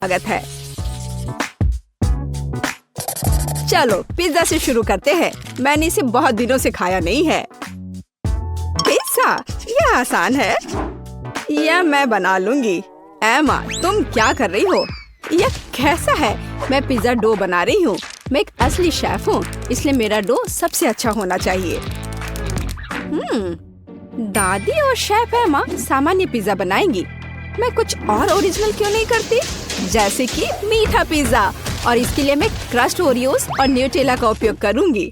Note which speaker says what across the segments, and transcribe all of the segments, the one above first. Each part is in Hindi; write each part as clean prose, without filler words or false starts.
Speaker 1: स्वागत है। चलो पिज्जा से शुरू करते हैं। मैंने इसे बहुत दिनों से खाया नहीं है। पिज्जा यह आसान है, यह मैं बना लूंगी। एमा, तुम क्या कर रही हो? यह कैसा है? मैं पिज्जा डो बना रही हूँ। मैं एक असली शेफ हूँ, इसलिए मेरा डो सबसे अच्छा होना चाहिए। दादी और शेफ एमा सामान्य पिज्जा बनाएंगी। मैं कुछ और ओरिजिनल क्यों नहीं करती, जैसे कि मीठा पिज्जा। और इसके लिए मैं क्रस्ट ओरियोस और न्यूटेला का उपयोग करूंगी।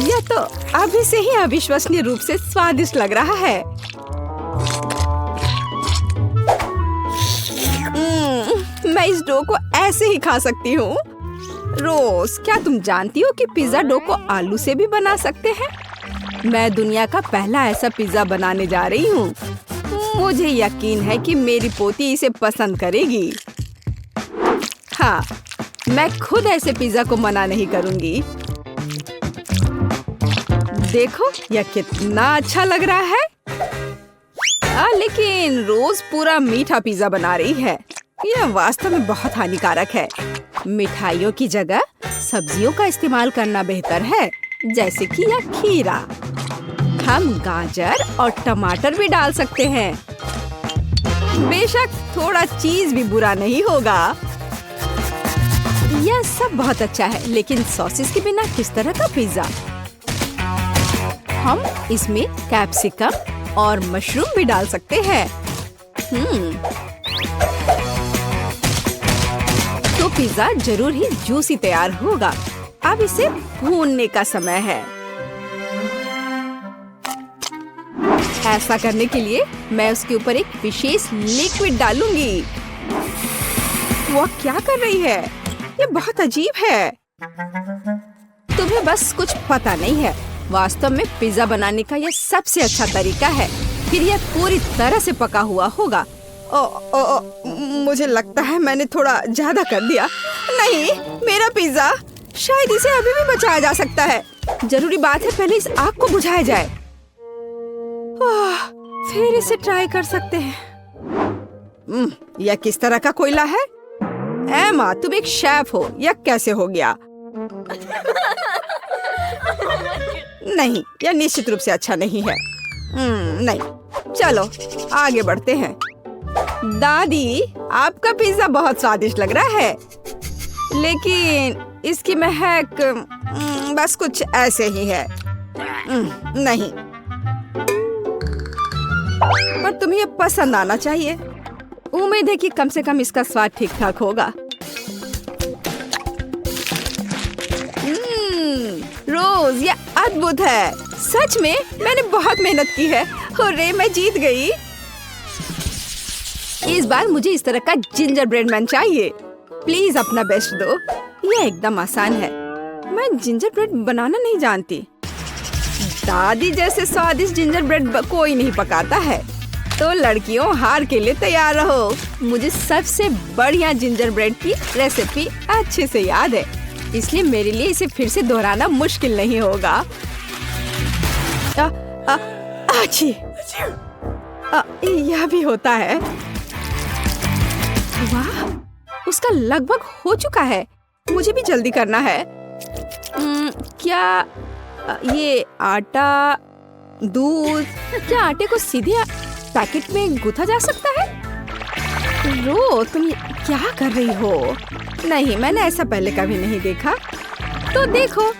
Speaker 1: यह तो अभी से ही अविश्वसनीय रूप से स्वादिष्ट लग रहा है। मैं इस डो को ऐसे ही खा सकती हूँ। रोज, क्या तुम जानती हो कि पिज्जा डो को आलू से भी बना सकते हैं? मैं दुनिया का पहला ऐसा पिज्जा बनाने जा रही हूँ। मुझे यकीन है कि मेरी पोती इसे पसंद करेगी। हाँ, मैं खुद ऐसे पिज्जा को मना नहीं करूँगी। देखो यह कितना अच्छा लग रहा है। लेकिन रोज पूरा मीठा पिज्जा बना रही है। यह वास्तव में बहुत हानिकारक है। मिठाइयों की जगह सब्जियों का इस्तेमाल करना बेहतर है, जैसे कि यह खीरा। हम गाजर और टमाटर भी डाल सकते हैं। बेशक थोड़ा चीज भी बुरा नहीं होगा। यह सब बहुत अच्छा है, लेकिन सॉसेस के बिना किस तरह का पिज्जा? हम इसमें कैप्सिकम और मशरूम भी डाल सकते हैं। तो पिज्जा जरूर ही जूसी तैयार होगा। अब इसे भूनने का समय है। ऐसा करने के लिए मैं उसके ऊपर एक विशेष लिक्विड डालूंगी। वो क्या कर रही है? ये बहुत अजीब है। तुम्हें बस कुछ पता नहीं है। वास्तव में पिज्जा बनाने का यह सबसे अच्छा तरीका है। फिर यह पूरी तरह से पका हुआ होगा। मुझे लगता है मैंने थोड़ा ज्यादा कर दिया। नहीं, मेरा पिज्जा, शायद इसे अभी भी बचाया जा सकता है। जरूरी बात है पहले इस आग को बुझाया जाए। फिर इसे ट्राई कर सकते हैं। यह किस तरह का कोयला है? एमा, तुम एक शेफ हो, यह कैसे हो गया? नहीं, यह निश्चित रूप से अच्छा नहीं है। नहीं, चलो आगे बढ़ते हैं। दादी, आपका पिज्जा बहुत स्वादिष्ट लग रहा है, लेकिन इसकी महक बस कुछ ऐसे ही है। नहीं, पर तुम्हें ये पसंद आना चाहिए। उम्मीद है कि कम से कम इसका स्वाद ठीक ठाक होगा। रोज, ये अद्भुत है। सच में मैंने बहुत मेहनत की है। हुर्रे, मैं जीत गई। इस बार मुझे इस तरह का जिंजर ब्रेड मैन चाहिए। प्लीज अपना बेस्ट दो। यह एकदम आसान है। मैं जिंजर ब्रेड बनाना नहीं जानती। दादी जैसे स्वादिष्ट जिंजर ब्रेड कोई नहीं पकाता है। तो लड़कियों, हार के लिए तैयार रहो। मुझे सबसे बढ़िया जिंजर ब्रेड की रेसिपी अच्छे से याद है, इसलिए मेरे लिए इसे फिर से दोहराना मुश्किल नहीं होगा। यह भी होता है। वाह, उसका लगभग हो चुका है। मुझे भी जल्दी करना है। क्या ये आटा, दूध, क्या आटे को सीधे पैकेट में गूंथा जा सकता है? रो, तुम क्या कर रही हो? नहीं, मैंने ऐसा पहले कभी नहीं देखा। तो देखो,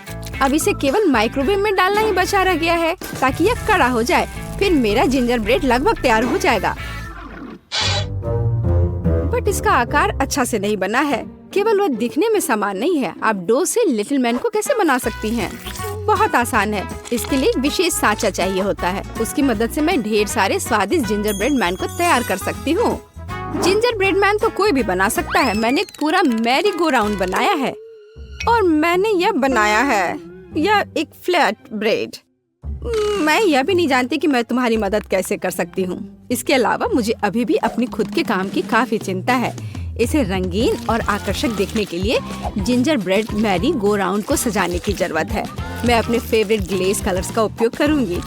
Speaker 1: अब इसे केवल माइक्रोवेव में डालना ही बचा रह गया है, ताकि यह कड़ा हो जाए। फिर मेरा जिंजर ब्रेड लगभग तैयार हो जाएगा। बट इसका आकार अच्छा से नहीं बना है। केवल वह दिखने में समान नहीं है। आप डो से लिटिल मैन को कैसे बना सकती हैं? बहुत आसान है। इसके लिए एक विशेष सांचा चाहिए होता है। उसकी मदद से मैं ढेर सारे स्वादिष्ट जिंजर ब्रेड मैन को तैयार कर सकती हूँ। जिंजर ब्रेड मैन तो कोई भी बना सकता है। मैंने एक पूरा मैरी गो राउंड बनाया है, और मैंने यह बनाया है, यह एक फ्लैट ब्रेड। मैं यह भी नहीं जानती कि मैं तुम्हारी मदद कैसे कर सकती हूँ। इसके अलावा मुझे अभी भी अपनी खुद के काम की काफी चिंता है। इसे रंगीन और आकर्षक देखने के लिए ginger bread merry go round को सजाने की जरूरत है। मैं अपने फेवरेट ग्लेज कलर्स का उपयोग करूंगी।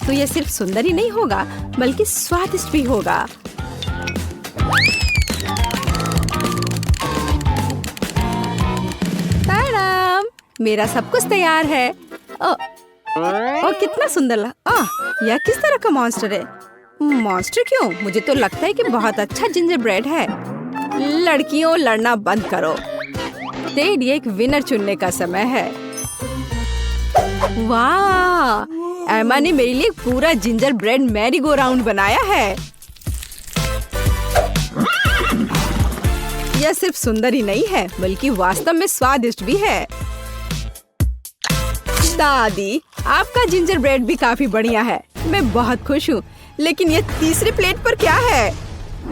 Speaker 1: तो यह सिर्फ सुंदर ही नहीं होगा, बल्कि स्वादिष्ट भी होगा। मेरा सब कुछ तैयार है। ओ कितना सुंदर यह किस तरह का मॉन्स्टर है? मॉन्स्टर क्यों? मुझे तो लगता है कि बहुत अच्छा जिंजर ब्रेड है। लड़कियों, लड़ना बंद करो। टेड, ये एक विनर चुनने का समय है। वाह, एमा ने मेरे लिए पूरा ginger bread merry go round बनाया है। यह सिर्फ सुंदर ही नहीं है बल्कि वास्तव में स्वादिष्ट भी है। दादी, आपका जिंजर ब्रेड भी काफी बढ़िया है। मैं बहुत खुश हूँ। लेकिन ये तीसरी प्लेट पर क्या है?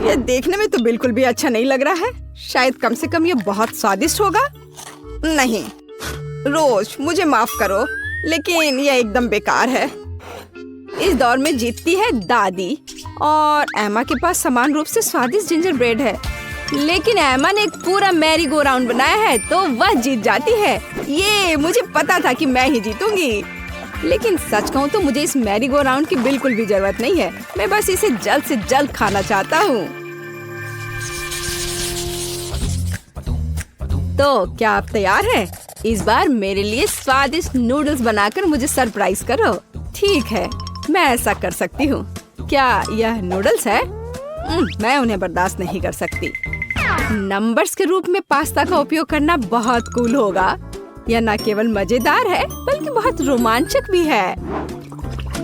Speaker 1: यह देखने में तो बिल्कुल भी अच्छा नहीं लग रहा है। शायद कम से कम यह बहुत स्वादिष्ट होगा। नहीं रोज, मुझे माफ करो, लेकिन यह एकदम बेकार है। इस दौर में जीतती है दादी और एमा के पास समान रूप से स्वादिष्ट जिंजर ब्रेड है। लेकिन एमा ने एक पूरा मैरी गो राउंड बनाया है तो वह जीत जाती है। ये मुझे पता था कि मैं ही जीतूंगी। लेकिन सच कहूँ तो मुझे इस मैरी गो राउंड की बिल्कुल भी जरूरत नहीं है। मैं बस इसे जल्द से जल्द खाना चाहता हूँ। तो क्या आप तैयार हैं? इस बार मेरे लिए स्वादिष्ट नूडल्स बनाकर मुझे सरप्राइज करो। ठीक है, मैं ऐसा कर सकती हूँ। क्या यह नूडल्स है? मैं उन्हें बर्दाश्त नहीं कर सकती। नंबर्स के रूप में पास्ता का उपयोग करना बहुत कूल होगा। यह न केवल मजेदार है बल्कि बहुत रोमांचक भी है।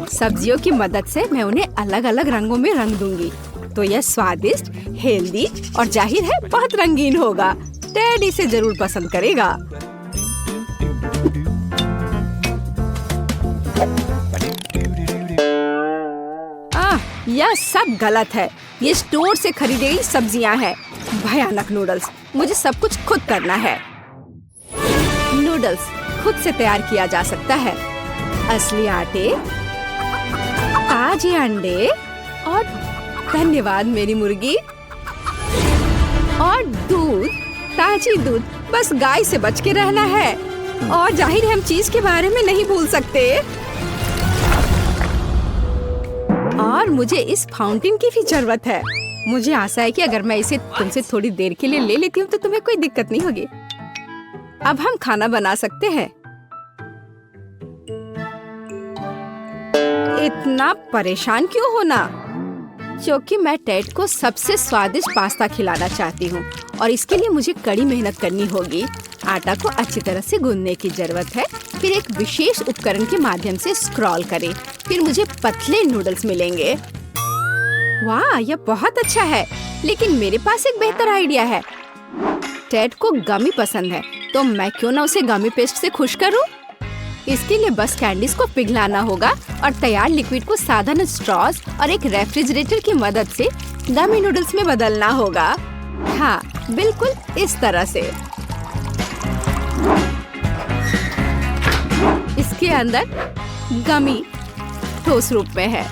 Speaker 1: सब्जियों की मदद से मैं उन्हें अलग अलग रंगों में रंग दूंगी तो यह स्वादिष्ट, हेल्दी और जाहिर है बहुत रंगीन होगा। टेड इसे जरूर पसंद करेगा। यह सब गलत है। ये स्टोर से खरीदी गई सब्जियां हैं। भयानक नूडल्स। मुझे सब कुछ खुद करना है। नूडल्स खुद से तैयार किया जा सकता है। असली आटे, ताजे अंडे और धन्यवाद मेरी मुर्गी, और दूध, ताजी दूध। बस गाय से बच के रहना है। और जाहिर है हम चीज के बारे में नहीं भूल सकते। और मुझे इस फाउंटेन की भी जरूरत है। मुझे आशा है कि अगर मैं इसे तुमसे थोड़ी देर के लिए ले लेती हूँ तो तुम्हें कोई दिक्कत नहीं होगी। अब हम खाना बना सकते हैं। इतना परेशान क्यों होना? क्योंकि मैं टेड को सबसे स्वादिष्ट पास्ता खिलाना चाहती हूँ और इसके लिए मुझे कड़ी मेहनत करनी होगी। आटा को अच्छी तरह से गूंदने की जरूरत है। फिर एक विशेष उपकरण के माध्यम से स्क्रॉल करें। फिर मुझे पतले नूडल्स मिलेंगे। वाह, यह बहुत अच्छा है। लेकिन मेरे पास एक बेहतर आइडिया है। टेड को गमी पसंद है तो मैं क्यों ना उसे गमी पेस्ट से खुश करूं? इसके लिए बस कैंडीज को पिघलाना होगा और तैयार लिक्विड को साधारण स्ट्रॉज और एक रेफ्रिजरेटर की मदद से गमी नूडल्स में बदलना होगा। हाँ, बिल्कुल इस तरह से। इसके अंदर गमी ठोस रूप में है।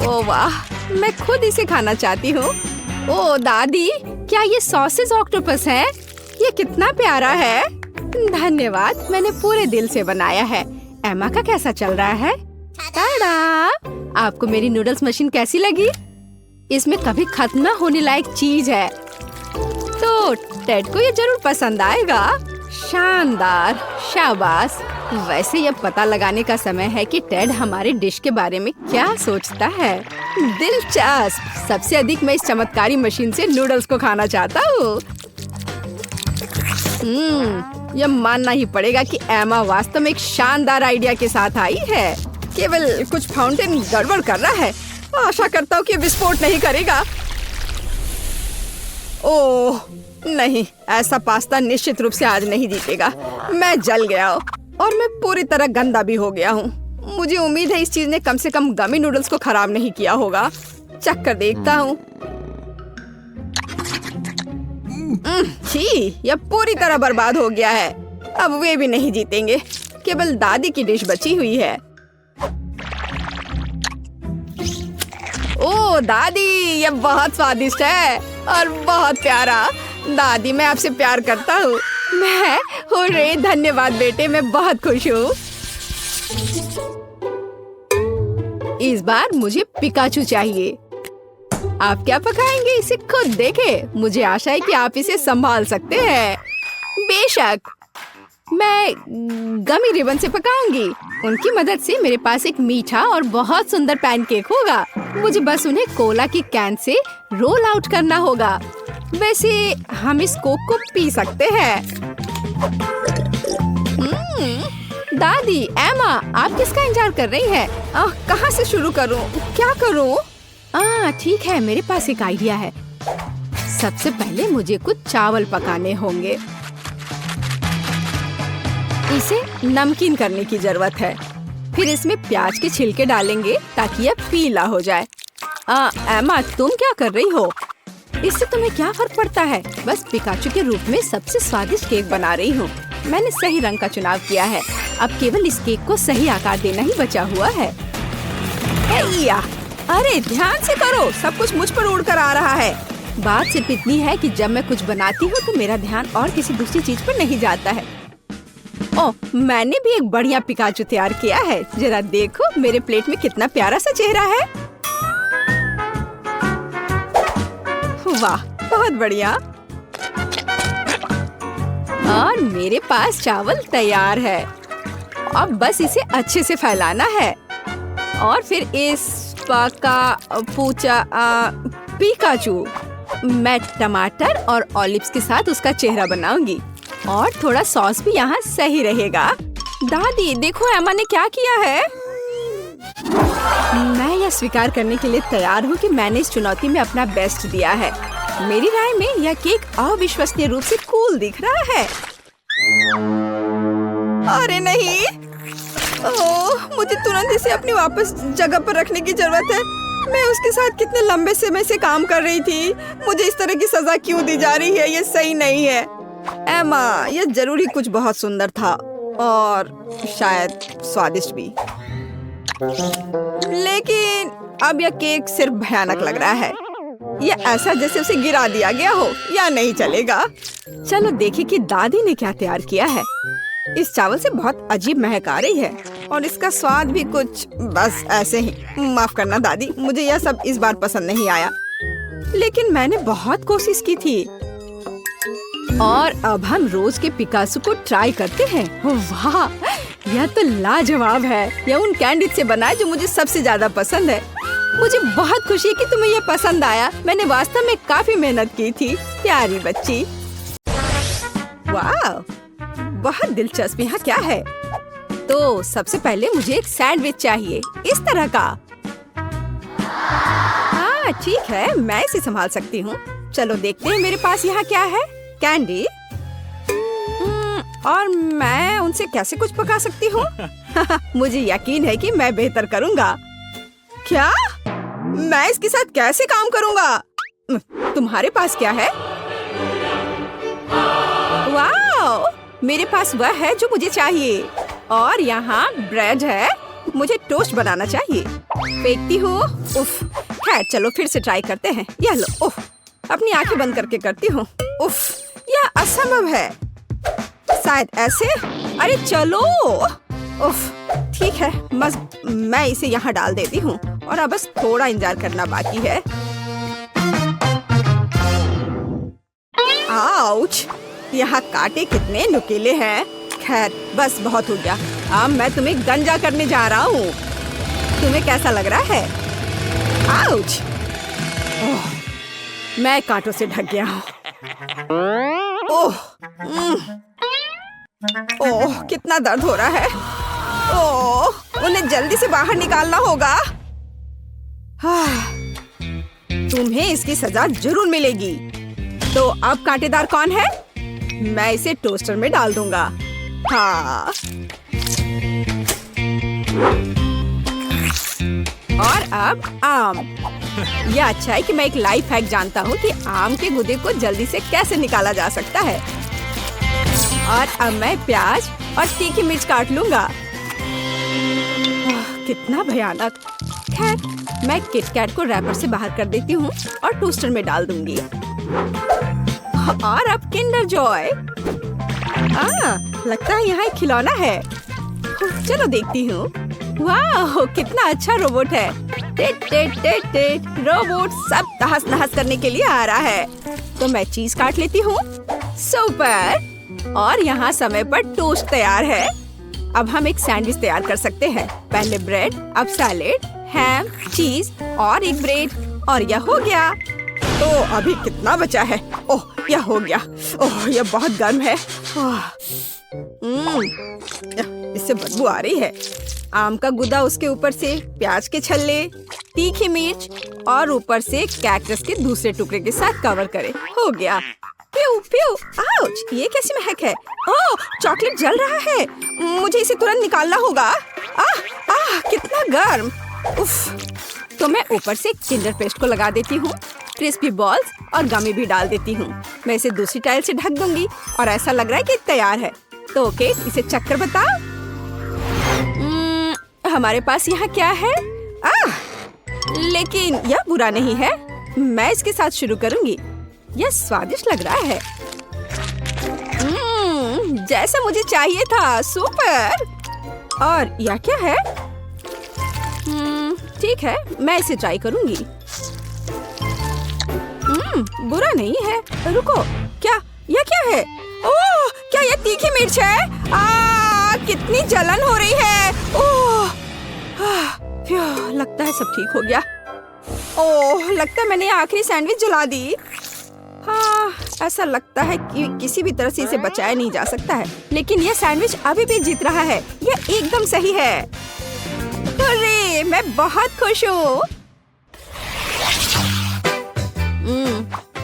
Speaker 1: ओह वाह, मैं खुद इसे खाना चाहती हूँ। ओह दादी, क्या ये सॉसेज ऑक्टोपस है? ये कितना प्यारा है। धन्यवाद, मैंने पूरे दिल से बनाया है। एमा का कैसा चल रहा है? टाडा! आपको मेरी नूडल्स मशीन कैसी लगी? इसमें कभी खत्म न होने लायक चीज है। तो टेड को ये जरूर पसंद आएगा। शानदार, शाबाश। वैसे ये पता लगाने का समय है कि टेड हमारे डिश के बारे में क्या सोचता है। दिलचस्प। सबसे अधिक मैं इस चमत्कारी मशीन से नूडल्स को खाना चाहता हूँ। यह मानना ही पड़ेगा कि एमा वास्तव में एक शानदार आइडिया के साथ आई है। केवल कुछ फाउंटेन गड़बड़ कर रहा है। आशा करता हूँ कि विस्फोट नहीं करेगा। ओह नहीं, ऐसा पास्ता निश्चित रूप से आज नहीं जीतेगा। मैं जल गया हूँ और मैं पूरी तरह गंदा भी हो गया हूँ। मुझे उम्मीद है इस चीज ने कम से कम गमी नूडल्स को खराब नहीं किया होगा। चख कर देखता हूँ। छी, यह पूरी तरह बर्बाद हो गया है। अब वे भी नहीं जीतेंगे। केवल दादी की डिश बची हुई है। ओह दादी, यह बहुत स्वादिष्ट है और बहुत प्यारा। दादी, मैं आपसे प्यार करता हूँ। मैं हो रे, धन्यवाद बेटे, मैं बहुत खुश हूँ। इस बार मुझे पिकाचू चाहिए। आप क्या पकाएंगे इसे खुद देखें। मुझे आशा है कि आप इसे संभाल सकते हैं। बेशक, मैं गमी रिबन से पकाऊंगी। उनकी मदद से मेरे पास एक मीठा और बहुत सुंदर पैनकेक होगा। मुझे बस उन्हें कोला की कैन से रोल आउट करना होगा। वैसे हम इस कोक को पी सकते हैं। दादी, एमा, आप किसका इंतजार कर रही हैं? कहाँ से शुरू करूँ? क्या करूँ? ठीक है, मेरे पास एक आइडिया है। सबसे पहले मुझे कुछ चावल पकाने होंगे। इसे नमकीन करने की जरूरत है। फिर इसमें प्याज के छिलके डालेंगे ताकि यह पीला हो जाए। एमा, तुम क्या कर रही हो? इससे तुम्हें क्या फर्क पड़ता है? बस पिकाचू के रूप में सबसे स्वादिष्ट केक बना रही हूँ। मैंने सही रंग का चुनाव किया है। अब केवल इस केक को सही आकार देना ही बचा हुआ है। अरे ध्यान से करो, सब कुछ मुझ पर उड़कर आ रहा है। बात सिर्फ इतनी है कि जब मैं कुछ बनाती हूँ तो मेरा ध्यान और किसी दूसरी चीज पर नहीं जाता है। ओह, मैंने भी एक बढ़िया पिकाचू तैयार किया है। जरा देखो मेरे प्लेट में कितना प्यारा सा चेहरा है। वाह, बहुत बढ़िया। और मेरे पास चावल तैयार है। अब बस इसे अच्छे से फैलाना है और फिर इस पिकाचू मैं टमाटर और ऑलिव्स के साथ उसका चेहरा बनाऊंगी और थोड़ा सॉस भी यहाँ सही रहेगा। दादी, देखो एमा ने क्या किया है। मैं यह स्वीकार करने के लिए तैयार हूँ कि मैंने इस चुनौती में अपना बेस्ट दिया है। मेरी राय में यह केक अविश्वसनीय रूप से कूल दिख रहा है। अरे नहीं, मुझे तुरंत इसे अपनी वापस जगह पर रखने की जरूरत है। मैं उसके साथ कितने लंबे समय से काम कर रही थी। मुझे इस तरह की सजा क्यों दी जा रही है? ये सही नहीं है। एमा, यह जरूरी कुछ बहुत सुंदर था और शायद स्वादिष्ट भी, लेकिन अब यह केक सिर्फ भयानक लग रहा है। यह ऐसा जैसे उसे गिरा दिया गया हो। या नहीं चलेगा। चलो देखें कि दादी ने क्या तैयार किया है। इस चावल से बहुत अजीब महक आ रही है और इसका स्वाद भी कुछ बस ऐसे ही। माफ करना दादी, मुझे यह सब इस बार पसंद नहीं आया, लेकिन मैंने बहुत कोशिश की थी। और अब हम रोज के पिकासो को ट्राई करते हैं। वाह, यह तो लाजवाब है। यह उन कैंडी से बना है जो मुझे सबसे ज्यादा पसंद है। मुझे बहुत खुशी है कि तुम्हें यह पसंद आया। मैंने वास्तव में काफी मेहनत की थी, प्यारी बच्ची। वाह, बहुत दिलचस्प। यहाँ क्या है? तो सबसे पहले मुझे एक सैंडविच चाहिए, इस तरह का। हाँ ठीक है, मैं इसे संभाल सकती हूँ। चलो देखते हैं मेरे पास यहाँ क्या है। कैंडी, और मैं उनसे कैसे कुछ पका सकती हूँ? मुझे यकीन है कि मैं बेहतर करूँगा। क्या? मैं इसके साथ कैसे काम करूँगा? तुम्हारे पास क्या है? वाह, मेरे पास वह है जो मुझे चाहिए। और यहाँ ब्रेड है। मुझे टोस्ट बनाना चाहिए। फेंकती हूँ। उफ, खैर चलो फिर से ट्राई करते हैं। यह लो। उफ, अपनी आंखें बंद करके करती हूँ। उफ, यह असंभव है। शायद ऐसे। अरे चलो। उफ, ठीक है, बस मैं इसे यहाँ डाल देती हूँ और अब बस थोड़ा इंतजार करना बाकी है। आउच, यहाँ कांटे कितने नुकीले हैं। खैर बस बहुत हो गया। अब मैं तुम्हें गंजा करने जा रहा हूँ। तुम्हें कैसा लग रहा है? आउच, मैं कांटों से ढक गया हूँ। ओह, कितना दर्द हो रहा है। ओह, उन्हें जल्दी से बाहर निकालना होगा। तुम्हें इसकी सजा जरूर मिलेगी। तो अब कांटेदार कौन है? मैं इसे टोस्टर में डाल दूंगा। हाँ, और अब आम। यह अच्छा है कि मैं एक लाइफ हैक जानता हूँ कि आम के गूदे को जल्दी से कैसे निकाला जा सकता है। और अब मैं प्याज और तीखी मिर्च काट लूंगा। कितना भयानक। खैर, मैं किटकैट को रैपर से बाहर कर देती हूँ और टोस्टर में डाल दूंगी। और अब किंडर जॉय। लगता है यहाँ एक खिलौना है। चलो देखती हूँ। वाह, कितना अच्छा रोबोट है। टेट टेट टेट टेट, रोबोट सब तहस नहस करने के लिए आ रहा है। तो मैं चीज काट लेती हूँ। सुपर। और यहाँ समय पर टोस्ट तैयार है। अब हम एक सैंडविच तैयार कर सकते हैं। पहले ब्रेड, अब सैलेड, हैम, चीज और एक ब्रेड, और यह हो गया। तो अभी कितना बचा है? ओह, यह हो गया। ओह, यह बहुत गर्म है। इससे बदबू आ रही है। आम का गुदा, उसके ऊपर से प्याज के छल्ले, तीखी मिर्च और ऊपर से कैक्टस के दूसरे टुकड़े के साथ कवर करे। हो गया। प्यू प्यू, आउच, ये कैसी महक है? ओह, चॉकलेट जल रहा है। मुझे इसे तुरंत निकालना होगा। आह आह, कितना गर्म। उफ। तो मैं ऊपर से किंडर पेस्ट को लगा देती हूँ, क्रिस्पी बॉल्स और गमी भी डाल देती हूँ। मैं इसे दूसरी टाइल से ढक दूंगी और ऐसा लग रहा है कि तैयार है। तो ओके, इसे चख कर बताओ। हमारे पास यहाँ क्या है? लेकिन यह बुरा नहीं है। मैं इसके साथ शुरू करूंगी। यह स्वादिष्ट लग रहा है। जैसा मुझे चाहिए था। सुपर। और यह क्या है? ठीक है, मैं इसे ट्राई करूंगी। बुरा नहीं है। रुको, क्या यह क्या है? ओह, क्या यह तीखी मिर्च है? कितनी जलन हो रही है। ओह, लगता है सब ठीक हो गया। ओह, लगता है मैंने आखिरी सैंडविच जला दी। हाँ, ऐसा लगता है कि किसी भी तरह से इसे बचाया नहीं जा सकता है। लेकिन यह सैंडविच अभी भी जीत रहा है। यह एकदम सही है। अरे, मैं बहुत खुश हूँ।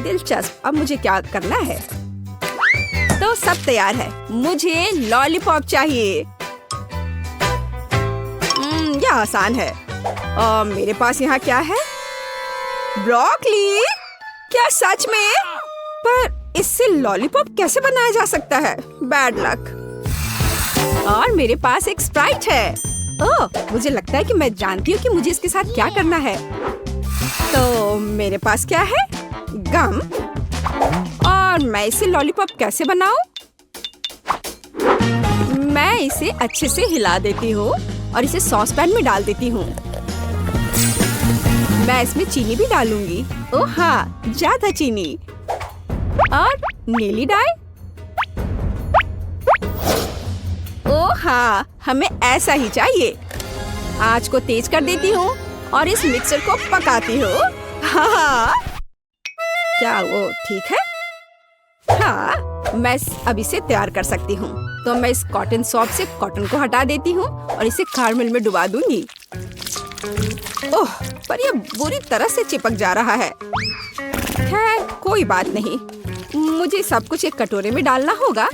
Speaker 1: दिलचस्प। अब मुझे क्या करना है? तो सब तैयार है। मुझे लॉलीपॉप चाहिए। यह आसान है। मेरे पास यहाँ क्या है? ब्रोकली। क्या सच में? पर इससे लॉलीपॉप कैसे बनाया जा सकता है? Bad luck. और मेरे पास एक स्प्राइट है। ओह, मुझे लगता है कि मैं जानती हूँ कि मुझे इसके साथ क्या करना है। तो मेरे पास क्या है? गम। और मैं इसे लॉलीपॉप कैसे बनाऊं? मैं इसे अच्छे से हिला देती हूँ और इसे सॉस पैन में डाल देती हूँ। मैं इसमें चीनी भी डालूंगी। ओह हाँ, ज्यादा चीनी। और नीली डाई। ओह हाँ, हमें ऐसा ही चाहिए। आंच को तेज कर देती हूँ और इस मिक्सर को पकाती हूँ। हाँ, क्या वो ठीक है? हाँ, मैं अब इसे तैयार कर सकती हूँ। तो मैं इस कॉटन सॉप से कॉटन को हटा देती हूँ और इसे कैरमेल में डुबा दूंगी। ओह, पर यह बुरी तरह से चिपक जा रहा है। खैर, कोई बात नहीं। मुझे सब कुछ एक कटोरे में डालना होगा।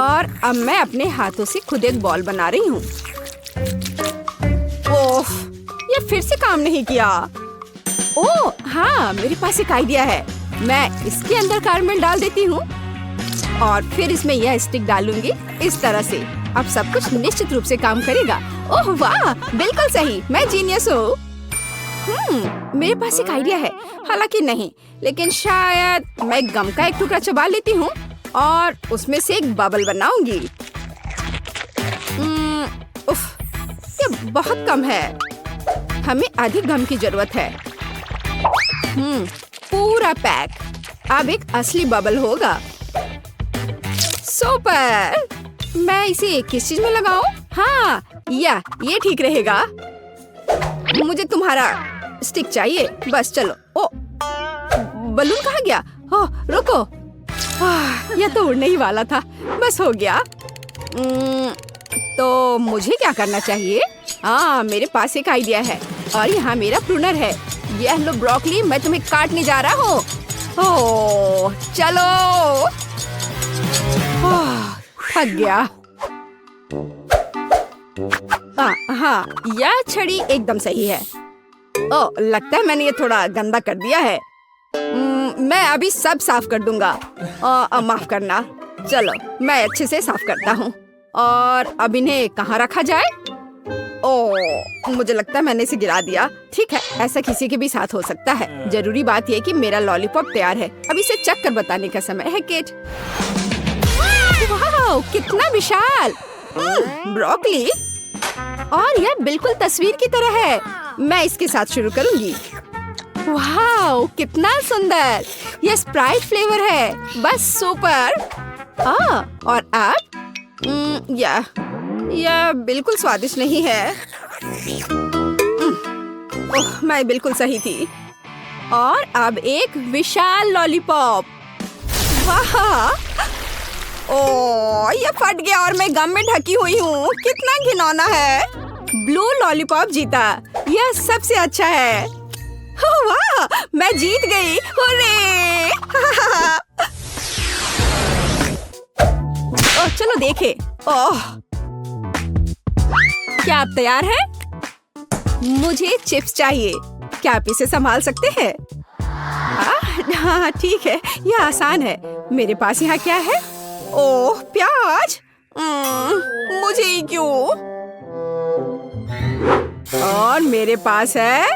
Speaker 1: और अब मैं अपने हाथों से खुद एक बॉल बना रही हूँ। ओह, ये फिर से काम नहीं किया। ओह हाँ, मेरे पास एक आइडिया है। मैं इसके अंदर कैरमेल डाल देती हूँ और फिर इसमें यह स्टिक डालूंगी इस तरह से। अब सब कुछ निश्चित रूप से काम करेगा। ओह वाह, बिल्कुल सही। मैं जीनियस हूँ। मेरे पास एक आइडिया है। हालांकि नहीं, लेकिन शायद मैं गम का एक टुकड़ा चबा लेती हूँ और उसमें से एक बबल बनाऊंगी। उफ, ये बहुत कम है। हमें अधिक गम की जरूरत है। पूरा पैक। अब एक असली बबल होगा। सुपर। मैं इसे किस चीज में लगाऊं? हाँ, ये ठीक रहेगा। मुझे तुम्हारा स्टिक चाहिए। बस चलो। ओ, बलून कहाँ गया? ओह, रुको। यह तो उड़ने ही वाला था। बस हो गया। तो मुझे क्या करना चाहिए? हाँ, मेरे पास एक आइडिया है और यहाँ मेरा प्रूनर है। यह लो ब्रोकली, मैं तुम्हें काटने जा रहा हूँ। ओह, चलो। थक गया। हाँ, यह छड़ी एकदम सही है। ओह, लगता है मैंने ये थोड़ा गंदा कर दिया है। मैं अभी सब साफ कर दूंगा। माफ करना। चलो, मैं अच्छे से साफ करता हूँ। और अब इन्हें कहाँ रखा जाए? ओह, मुझे लगता है मैंने इसे गिरा दिया। ठीक है, ऐसा किसी के भी साथ हो सकता है। जरूरी बात यह कि मेरा लॉलीपॉप तैयार है। अब इसे चख कर बताने का समय है, केट। वाह, कितना विशाल। ब्रोकली, और यह बिल्कुल तस्वीर की तरह है। मैं इसके साथ शुरू करूंगी। वाह, कितना सुंदर! यह स्प्राइट फ्लेवर है, बस सुपर। और अब यह बिल्कुल स्वादिष्ट नहीं है। ओह, मैं बिल्कुल सही थी। और अब एक विशाल लॉलीपॉप। वाह! ओह, यह फट गया और मैं गम में ढकी हुई हूँ। कितना घिनौना है। ब्लू लॉलीपॉप जीता। यह सबसे अच्छा है। ओह वाह, मैं जीत गई। हुर्रे! ओह, चलो देखें। ओह, क्या आप तैयार हैं? मुझे चिप्स चाहिए। क्या आप इसे संभाल सकते हैं? हाँ ठीक है, यह आसान है। मेरे पास यहाँ क्या है? ओह, प्याज। मुझे ही क्यों? और मेरे पास है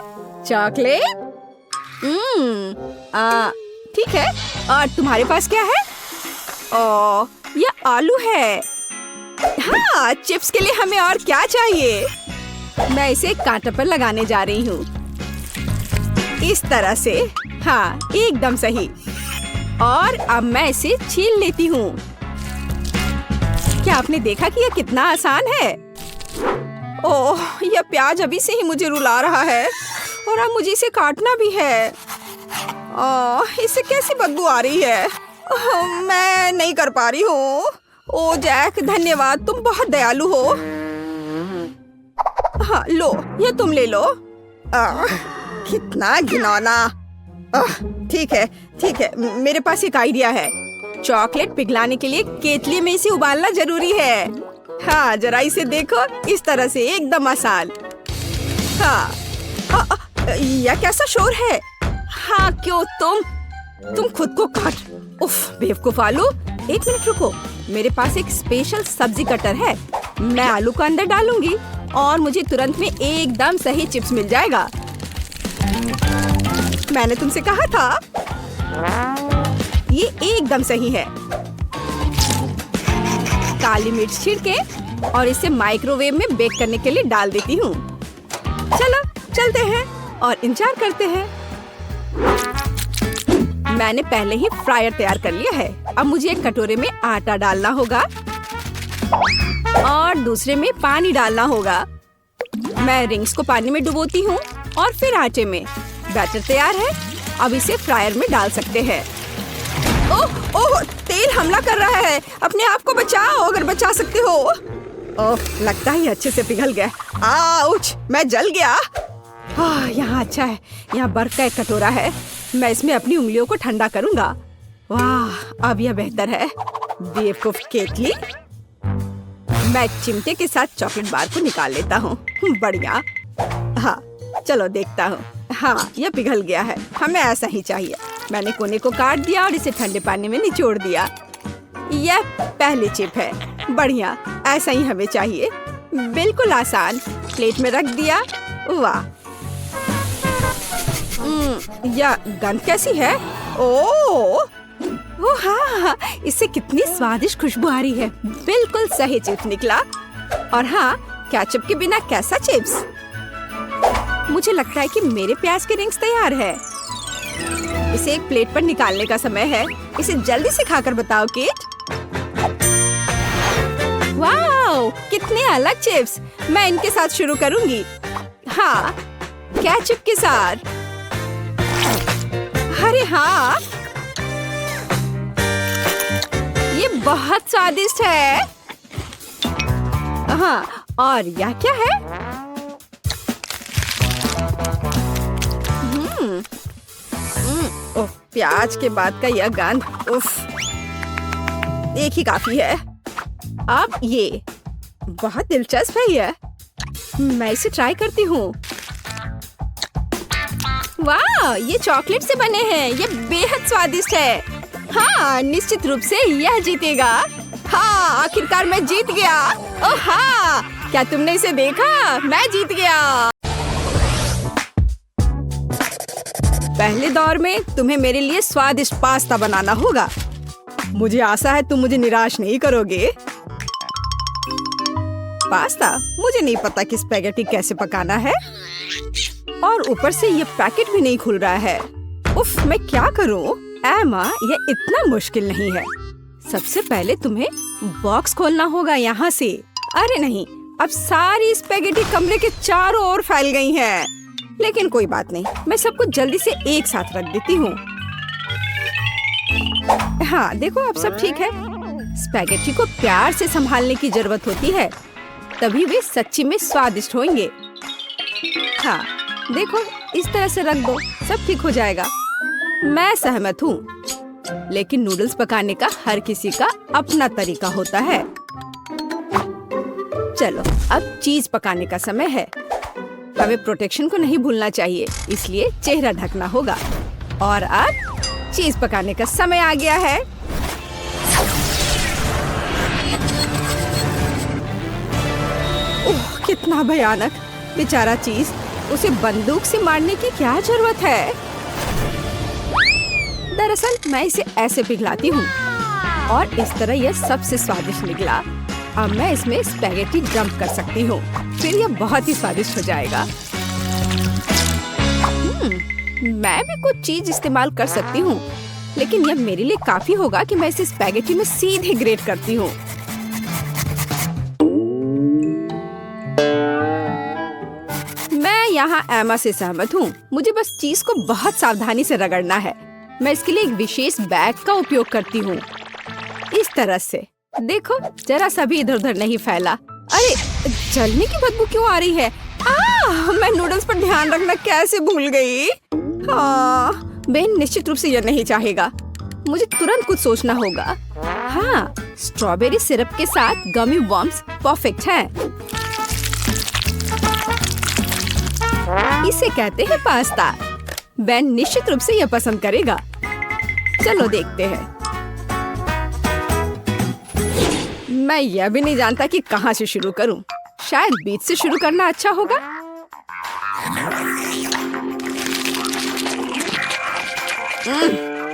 Speaker 1: चॉकलेट। ठीक है। और तुम्हारे पास क्या है? ओह, यह आलू है। हाँ, चिप्स के लिए हमें और क्या चाहिए? मैं इसे कांटे पर लगाने जा रही हूँ, इस तरह से। हाँ, एकदम सही। और अब मैं इसे छील लेती हूँ। क्या आपने देखा कि यह कितना आसान है? ओह, यह प्याज अभी से ही मुझे रुला रहा है और अब मुझे इसे काटना भी है। ओह, इससे कैसी बदबू आ रही है। ओह, मैं नहीं कर पा रही हूँ। ओह जैक, धन्यवाद, तुम बहुत दयालु हो। हाँ, लो, ये तुम ले लो। कितना घिनौना। ठीक है, ठीक है, मेरे पास एक आइडिया है। चॉकलेट पिघलाने के लिए केतली में इसे उबालना जरूरी है। हाँ, जरा इसे देखो, इस तरह से एकदम आसान। हाँ, यह कैसा शोर है? हाँ, क्यों तुम खुद को काट। उफ, बेवकूफ आलू। एक मिनट रुको, मेरे पास एक स्पेशल सब्जी कटर है। मैं आलू को अंदर डालूंगी और मुझे तुरंत में एकदम सही चिप्स मिल जाएगा। मैंने तुमसे कहा था, ये एकदम सही है। काली मिर्च छिड़के और इसे माइक्रोवेव में बेक करने के लिए डाल देती हूँ। चलो चलते हैं और इंतजार करते हैं। मैंने पहले ही फ्रायर तैयार कर लिया है। अब मुझे एक कटोरे में आटा डालना होगा और दूसरे में पानी डालना होगा। मैं रिंग्स को पानी में डुबोती हूँ और फिर आटे में। बैटर तैयार है, अब इसे फ्रायर में डाल सकते हैं। ओह ओह, तेल हमला कर रहा है। अपने आप को बचाओ अगर बचा सकते हो। ओह, लगता है अच्छे से पिघल गया। आउच, मैं जल गया। यहाँ अच्छा है। यहाँ बर्फ का एक कटोरा है। मैं इसमें अपनी उंगलियों को ठंडा करूंगा। वाह, अब यह बेहतर है। बेवकूफ केतली। मैं चिमटे के साथ चॉकलेट बार को निकाल लेता हूँ। बढ़िया। हाँ, चलो देखता हूँ। हाँ, यह पिघल गया है। हमें ऐसा ही चाहिए। मैंने कोने को काट दिया और इसे ठंडे पानी में निचोड़ दिया। यह पहली चिप है। बढ़िया, ऐसा ही हमें चाहिए। बिल्कुल आसान। प्लेट में रख दिया। वाह, यह गंध कैसी है? ओह हाँ, इससे कितनी स्वादिष्ट खुशबू आ रही है। बिल्कुल सही चिप्स निकला। और हाँ, केचप के बिना कैसा चिप्स? मुझे लगता है कि मेरे प्याज के रिंग्स तैयार है। इसे एक प्लेट पर निकालने का समय है। इसे जल्दी से खाकर बताओ केट। वाह, कितने अलग चिप्स। मैं इनके साथ शुरू करूंगी। हाँ, केचप के साथ। अरे हाँ, ये बहुत स्वादिष्ट है। हाँ, और यह क्या है? ओह, प्याज के बाद का यह गंध। उफ, एक ही काफी है। अब ये बहुत दिलचस्प है। यह मैं इसे ट्राई करती हूँ। वाह, ये चॉकलेट से बने हैं। ये बेहद स्वादिष्ट है। हाँ, निश्चित रूप से यह जीतेगा। हाँ, आखिरकार मैं जीत गया। ओह हाँ, क्या तुमने इसे देखा? मैं जीत गया। पहले दौर में तुम्हें मेरे लिए स्वादिष्ट पास्ता बनाना होगा। मुझे आशा है तुम मुझे निराश नहीं करोगे। पास्ता? मुझे नहीं पता कि स्पैगेटी कैसे पकाना है, और ऊपर से ये पैकेट भी नहीं खुल रहा है। उफ, मैं क्या करूं? एमा, ये इतना मुश्किल नहीं है। सबसे पहले तुम्हें बॉक्स खोलना होगा यहाँ से। अरे नहीं, अब सारी स्पैगेटी कमरे के चारों ओर फैल गई हैं। लेकिन कोई बात नहीं, मैं सब कुछ जल्दी से एक साथ रख देती हूँ। हाँ देखो, अब सब ठीक है। स्पैगेटी को प्यार से संभालने की जरूरत होती है, तभी वे सच्ची में स्वादिष्ट होंगे। हाँ देखो, इस तरह से रख दो, सब ठीक हो जाएगा। मैं सहमत हूँ, लेकिन नूडल्स पकाने का हर किसी का अपना तरीका होता है। चलो, अब चीज पकाने का समय है। हमें प्रोटेक्शन को नहीं भूलना चाहिए, इसलिए चेहरा ढकना होगा। और अब चीज पकाने का समय आ गया है। ओह, कितना भयानक! बेचारा चीज, उसे बंदूक से मारने की क्या जरूरत है? दरअसल मैं इसे ऐसे पिघलाती हूँ और इस तरह यह सबसे स्वादिष्ट निकला। अब मैं इसमें स्पैगेटी डंप कर सकती हूँ, फिर यह बहुत ही स्वादिष्ट हो जाएगा। मैं भी कुछ चीज इस्तेमाल कर सकती हूँ, लेकिन यह मेरे लिए काफी होगा कि मैं इसे स्पैगेटी में सीधे ग्रेट करती हूँ। मैं यहाँ एमा से सहमत हूँ। मुझे बस चीज को बहुत सावधानी से रगड़ना है। मैं इसके लिए एक विशेष बैग का उपयोग करती हूँ, इस तरह से। देखो, जरा सा भी इधर उधर नहीं फैला। अरे, जलने की बदबू क्यों आ रही है? मैं नूडल्स पर ध्यान रखना कैसे भूल गई। हाँ, बेन निश्चित रूप से यह नहीं चाहेगा। मुझे तुरंत कुछ सोचना होगा। हाँ, स्ट्रॉबेरी सिरप के साथ गमी वर्म्स परफेक्ट हैं। इसे कहते हैं पास्ता। बेन निश्चित रूप से यह पसंद करेगा। चलो देखते हैं। मैं यह भी नहीं जानता कि कहाँ से शुरू करूं। शायद बीच से शुरू करना अच्छा होगा।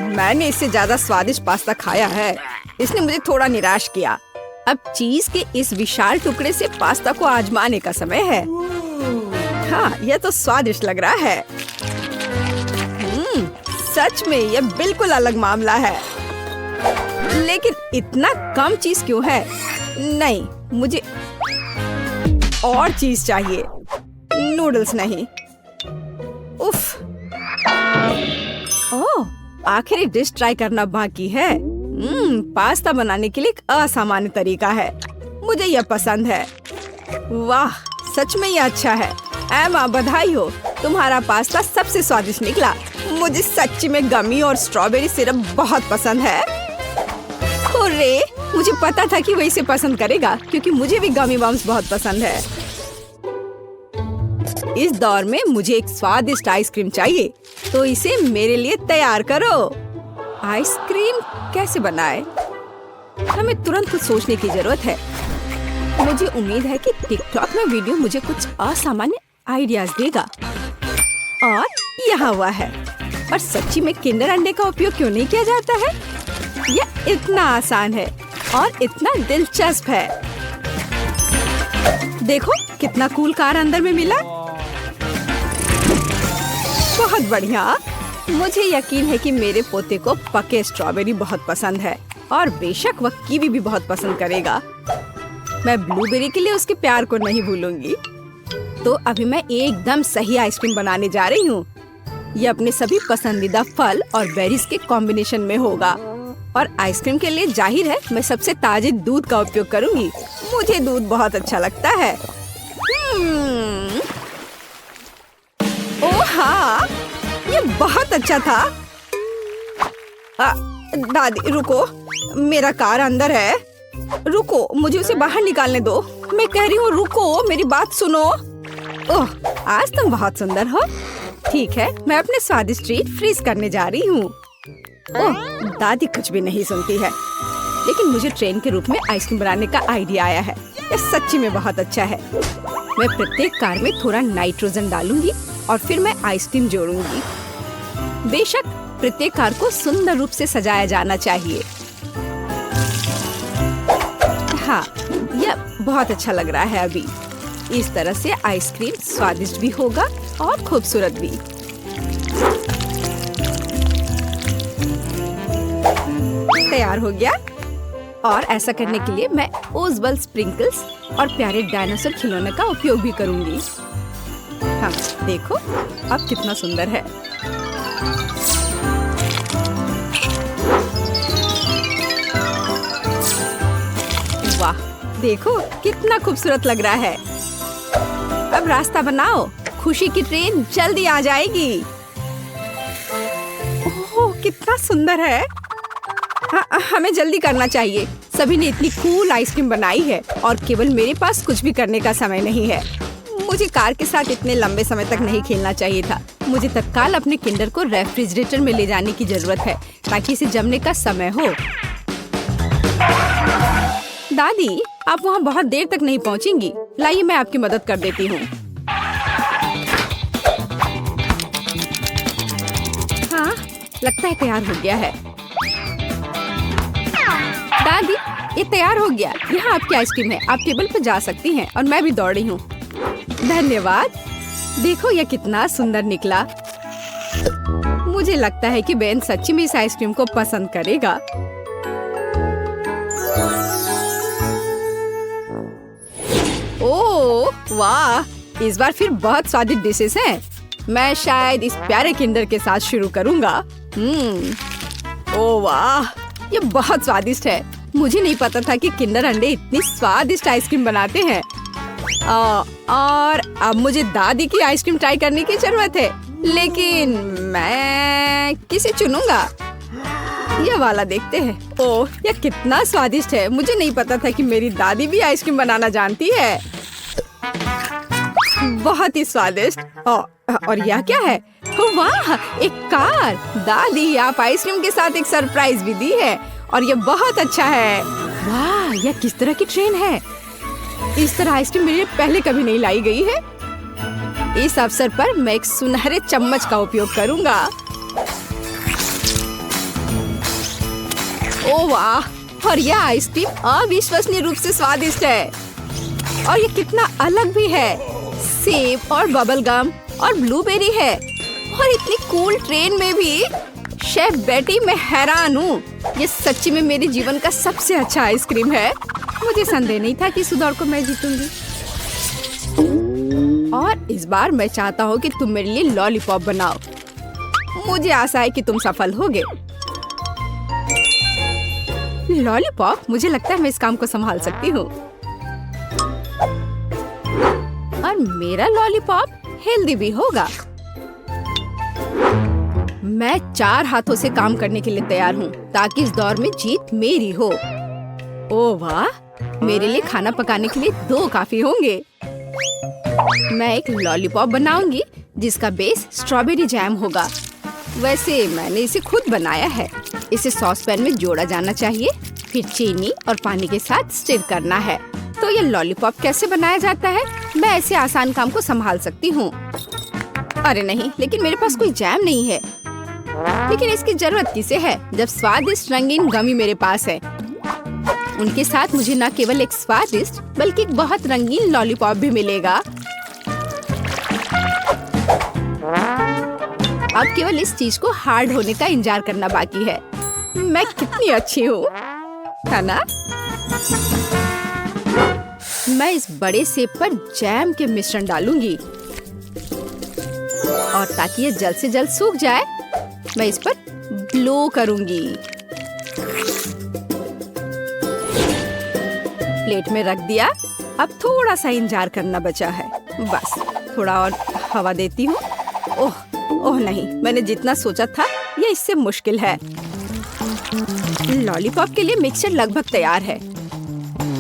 Speaker 1: मैंने इससे ज्यादा स्वादिष्ट पास्ता खाया है। इसने मुझे थोड़ा निराश किया। अब चीज के इस विशाल टुकड़े से पास्ता को आजमाने का समय है। हाँ, यह तो स्वादिष्ट लग रहा है। सच में यह बिल्कुल अलग मामला है। लेकिन इतना कम चीज क्यों है? नहीं, मुझे और चीज चाहिए, नूडल्स नहीं। उफ! ओह, आखिरी डिश ट्राई करना बाकी है। पास्ता बनाने के लिए एक असामान्य तरीका है। मुझे यह पसंद है। वाह, सच में यह अच्छा है। एमा, बधाई हो, तुम्हारा पास्ता सबसे स्वादिष्ट निकला। मुझे सच्ची में गमी और स्ट्रॉबेरी सिरप बहुत पसंद है। हुर्रे! मुझे पता था कि वह इसे पसंद करेगा, क्योंकि मुझे भी गमी बम्स बहुत पसंद है। इस दौर में मुझे एक स्वादिष्ट आइसक्रीम चाहिए, तो इसे मेरे लिए तैयार करो। आइसक्रीम कैसे बनाए? हमें तुरंत कुछ सोचने की जरूरत है। मुझे उम्मीद है कि टिकटॉक में वीडियो मुझे कुछ असामान्य आइडियाज देगा। और यहाँ हुआ है। और सच्ची में किंडर अंडे का उपयोग क्यों नहीं किया जाता है? यह इतना आसान है और इतना दिलचस्प है। देखो, कितना कूल कार अंदर में मिला। बहुत बढ़िया। मुझे यकीन है कि मेरे पोते को पके स्ट्रॉबेरी बहुत पसंद है, और बेशक वह कीवी भी बहुत पसंद करेगा। मैं ब्लूबेरी के लिए उसके प्यार को नहीं भूलूंगी। तो अभी मैं एकदम सही आइसक्रीम बनाने जा रही हूँ। यह अपने सभी पसंदीदा फल और बेरीज के कॉम्बिनेशन में होगा। और आइसक्रीम के लिए जाहिर है मैं सबसे ताजे दूध का उपयोग करूंगी। मुझे दूध बहुत अच्छा लगता है। ओह हाँ, ये बहुत अच्छा था। दादी रुको, मेरा कार अंदर है। रुको, मुझे उसे बाहर निकालने दो। मैं कह रही हूँ रुको, मेरी बात सुनो। ओह, आज तुम बहुत सुंदर हो। ठीक है, मैं अपने स्वादिष्ट ट्रीट फ्रीज करने जा रही हूँ। ओह, दादी कुछ भी नहीं सुनती है। लेकिन मुझे ट्रेन के रूप में आइसक्रीम बनाने का आइडिया आया है। यह सच्ची में बहुत अच्छा है। मैं प्रत्येक कार में थोड़ा नाइट्रोजन डालूंगी और फिर मैं आइसक्रीम जोड़ूंगी। बेशक प्रत्येक कार को सुंदर रूप से सजाया जाना चाहिए। हाँ, यह बहुत अच्छा लग रहा है अभी। इस तरह से आइसक्रीम स्वादिष्ट भी होगा और खूबसूरत भी। तैयार हो गया। और ऐसा करने के लिए मैं ओजबल स्प्रिंकल्स और प्यारे डायनासोर खिलौने का उपयोग भी करूंगी। हाँ, देखो अब कितना सुंदर है। वाह, देखो कितना खूबसूरत लग रहा है। अब रास्ता बनाओ, खुशी की ट्रेन जल्दी आ जाएगी। ओह, कितना सुंदर है। हाँ, हमें जल्दी करना चाहिए। सभी ने इतनी कूल आइसक्रीम बनाई है और केवल मेरे पास कुछ भी करने का समय नहीं है। मुझे कार के साथ इतने लंबे समय तक नहीं खेलना चाहिए था। मुझे तत्काल अपने किंडर को रेफ्रिजरेटर में ले जाने की जरूरत है ताकि इसे जमने का समय हो। दादी, आप वहाँ बहुत देर तक नहीं पहुँचेंगी। लाइए, मैं आपकी मदद कर देती हूँ। हाँ, लगता है तैयार हो गया है। दादी, ये तैयार हो गया। यहाँ आपकी आइसक्रीम है। आप टेबल पर जा सकती हैं और मैं भी दौड़ी हूँ। धन्यवाद। देखो यह कितना सुंदर निकला। मुझे लगता है कि बेन सच्ची में इस आइसक्रीम को पसंद करेगा। ओह वाह, इस बार फिर बहुत स्वादिष्ट डिशेस हैं। मैं शायद इस प्यारे किंडर के साथ शुरू करूँगा। ओह वाह, ये बहुत स्वादिष्ट है। मुझे नहीं पता था कि किंडर अंडे इतनी स्वादिष्ट आइसक्रीम बनाते हैं। और अब मुझे दादी की आइसक्रीम ट्राई करने की जरूरत है, लेकिन मैं किसे चुनूंगा? यह वाला देखते हैं। ओह, यह कितना स्वादिष्ट है। मुझे नहीं पता था कि मेरी दादी भी आइसक्रीम बनाना जानती है। बहुत ही स्वादिष्ट। और यह क्या है? वाह, एक कार। दादी, आप आइसक्रीम के साथ एक सरप्राइज भी दी है और यह बहुत अच्छा है। वाह, यह किस तरह की ट्रेन है? इस तरह आइसक्रीम मेरे लिए पहले कभी नहीं लाई गई है। इस अवसर पर मैं एक सुनहरे चम्मच का उपयोग करूंगा। ओह वाह, और यह आइसक्रीम अविश्वसनीय रूप से स्वादिष्ट है। और यह कितना अलग भी है। सेब और बबल गम और ब्लूबेरी है। और इतनी कूल ट्रेन में भी। शेफ बेटी, मैं हैरान हूँ। ये सच्ची में मेरे जीवन का सबसे अच्छा आइसक्रीम है। मुझे संदेह नहीं था कि इस दौड़ को मैं जीतूंगी। और इस बार मैं चाहता हूँ कि तुम मेरे लिए लॉलीपॉप बनाओ। मुझे आशा है कि तुम सफल होगे। लॉलीपॉप, मुझे लगता है मैं इस काम को संभाल सकती हूँ। और मेरा लॉलीपॉप हेल्दी भी होगा। मैं 4 हाथों से काम करने के लिए तैयार हूँ ताकि इस दौर में जीत मेरी हो। ओह वाह, मेरे लिए खाना पकाने के लिए 2 काफी होंगे। मैं एक लॉलीपॉप बनाऊंगी जिसका बेस स्ट्रॉबेरी जैम होगा। वैसे मैंने इसे खुद बनाया है। इसे सॉस पैन में जोड़ा जाना चाहिए, फिर चीनी और पानी के साथ स्टिर करना है। तो ये लॉलीपॉप कैसे बनाया जाता है? मैं ऐसे आसान काम को संभाल सकती हूँ। अरे नहीं, लेकिन मेरे पास कोई जैम नहीं है। लेकिन इसकी जरूरत किसे है जब स्वादिष्ट रंगीन गमी मेरे पास है। उनके साथ मुझे न केवल एक स्वादिष्ट बल्कि एक बहुत रंगीन लॉलीपॉप भी मिलेगा। अब केवल इस चीज को हार्ड होने का इंतजार करना बाकी है। मैं कितनी अच्छी हूँ, है ना? मैं इस बड़े सेब पर जैम के मिश्रण डालूंगी और ताकि ये जल्द से जल्द सूख जाए मैं इस पर ब्लो करूंगी। प्लेट में रख दिया। अब थोड़ा सा इंतजार करना बचा है। बस थोड़ा और हवा देती हूँ। ओह नहीं, मैंने जितना सोचा था ये इससे मुश्किल है। लॉलीपॉप के लिए मिक्सचर लगभग तैयार है।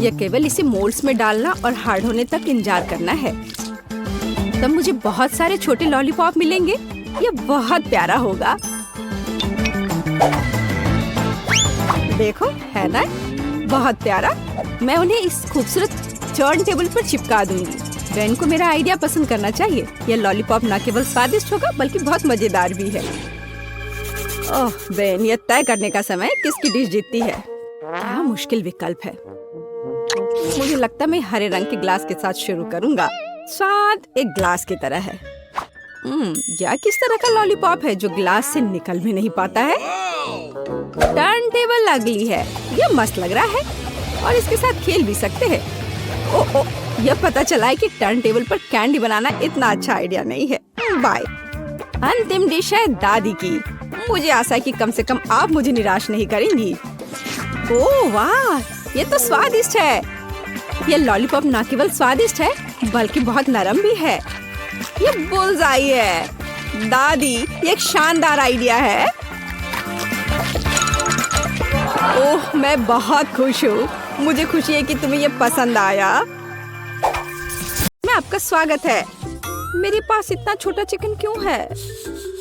Speaker 1: यह केवल इसे मोल्ड्स में डालना और हार्ड होने तक इंतजार करना है। तब मुझे बहुत सारे छोटे लॉलीपॉप मिलेंगे। यह बहुत प्यारा होगा। देखो, है ना? बहुत प्यारा। मैं उन्हें इस खूबसूरत टर्न टेबल पर चिपका दूंगी। बेन को मेरा आइडिया पसंद करना चाहिए। यह लॉलीपॉप न केवल स्वादिष्ट होगा बल्कि बहुत मजेदार भी है। ओह बेन, यह तय करने का समय किसकी डिश जीतती है। क्या मुश्किल विकल्प है। मुझे लगता है मैं हरे रंग के ग्लास के साथ शुरू करूंगा। स्वाद एक ग्लास की तरह है। यह किस तरह का लॉलीपॉप है जो ग्लास से निकल भी नहीं पाता है? टर्न टेबल अगली है। यह मस्त लग रहा है और इसके साथ खेल भी सकते हैं। ओह, यह पता चला है कि टर्न टेबल पर कैंडी बनाना इतना अच्छा आइडिया नहीं है। बाय। अंतिम डिश है दादी की। मुझे आशा है कि कम से कम आप मुझे निराश नहीं करेंगी। ओह वाह, ये तो स्वादिष्ट है। यह लॉलीपॉप न केवल स्वादिष्ट है बल्कि बहुत नरम भी है। ये बुल्सआई है। दादी, ये एक शानदार आइडिया है। ओह, मैं बहुत खुश हूँ। मुझे खुशी है कि तुम्हें ये पसंद आया। मैं आपका स्वागत है। मेरे पास इतना छोटा चिकन क्यों है?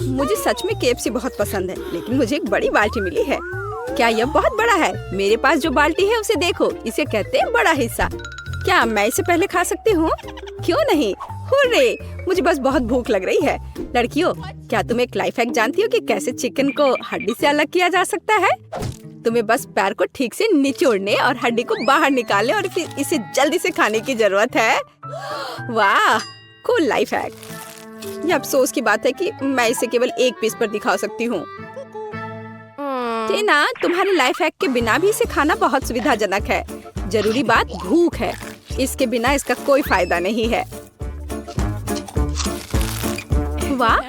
Speaker 1: मुझे सच में KFC बहुत पसंद है, लेकिन मुझे एक बड़ी बाल्टी मिली है। क्या यह बहुत बड़ा है? मेरे पास जो बाल्टी है उसे देखो, इसे कहते हैं बड़ा हिस्सा। क्या मैं इसे पहले खा सकती हूँ? क्यों नहीं? हुर्रे! मुझे बस बहुत भूख लग रही है। लड़कियों, क्या तुम एक लाइफ हैक जानती हो कि कैसे चिकन को हड्डी से अलग किया जा सकता है? तुम्हें बस पैर को ठीक से निचोड़ने और हड्डी को बाहर निकालने और फिर इसे जल्दी से खाने की जरूरत है। वाह, कूल लाइफ हैक। ये अफसोस की बात है कि मैं इसे केवल एक पीस पर दिखा सकती हूँ। टीना, तुम्हारे लाइफ हैक के बिना भी इसे खाना बहुत सुविधाजनक है। जरूरी बात भूख है। इसके बिना इसका कोई फायदा नहीं है। वाह,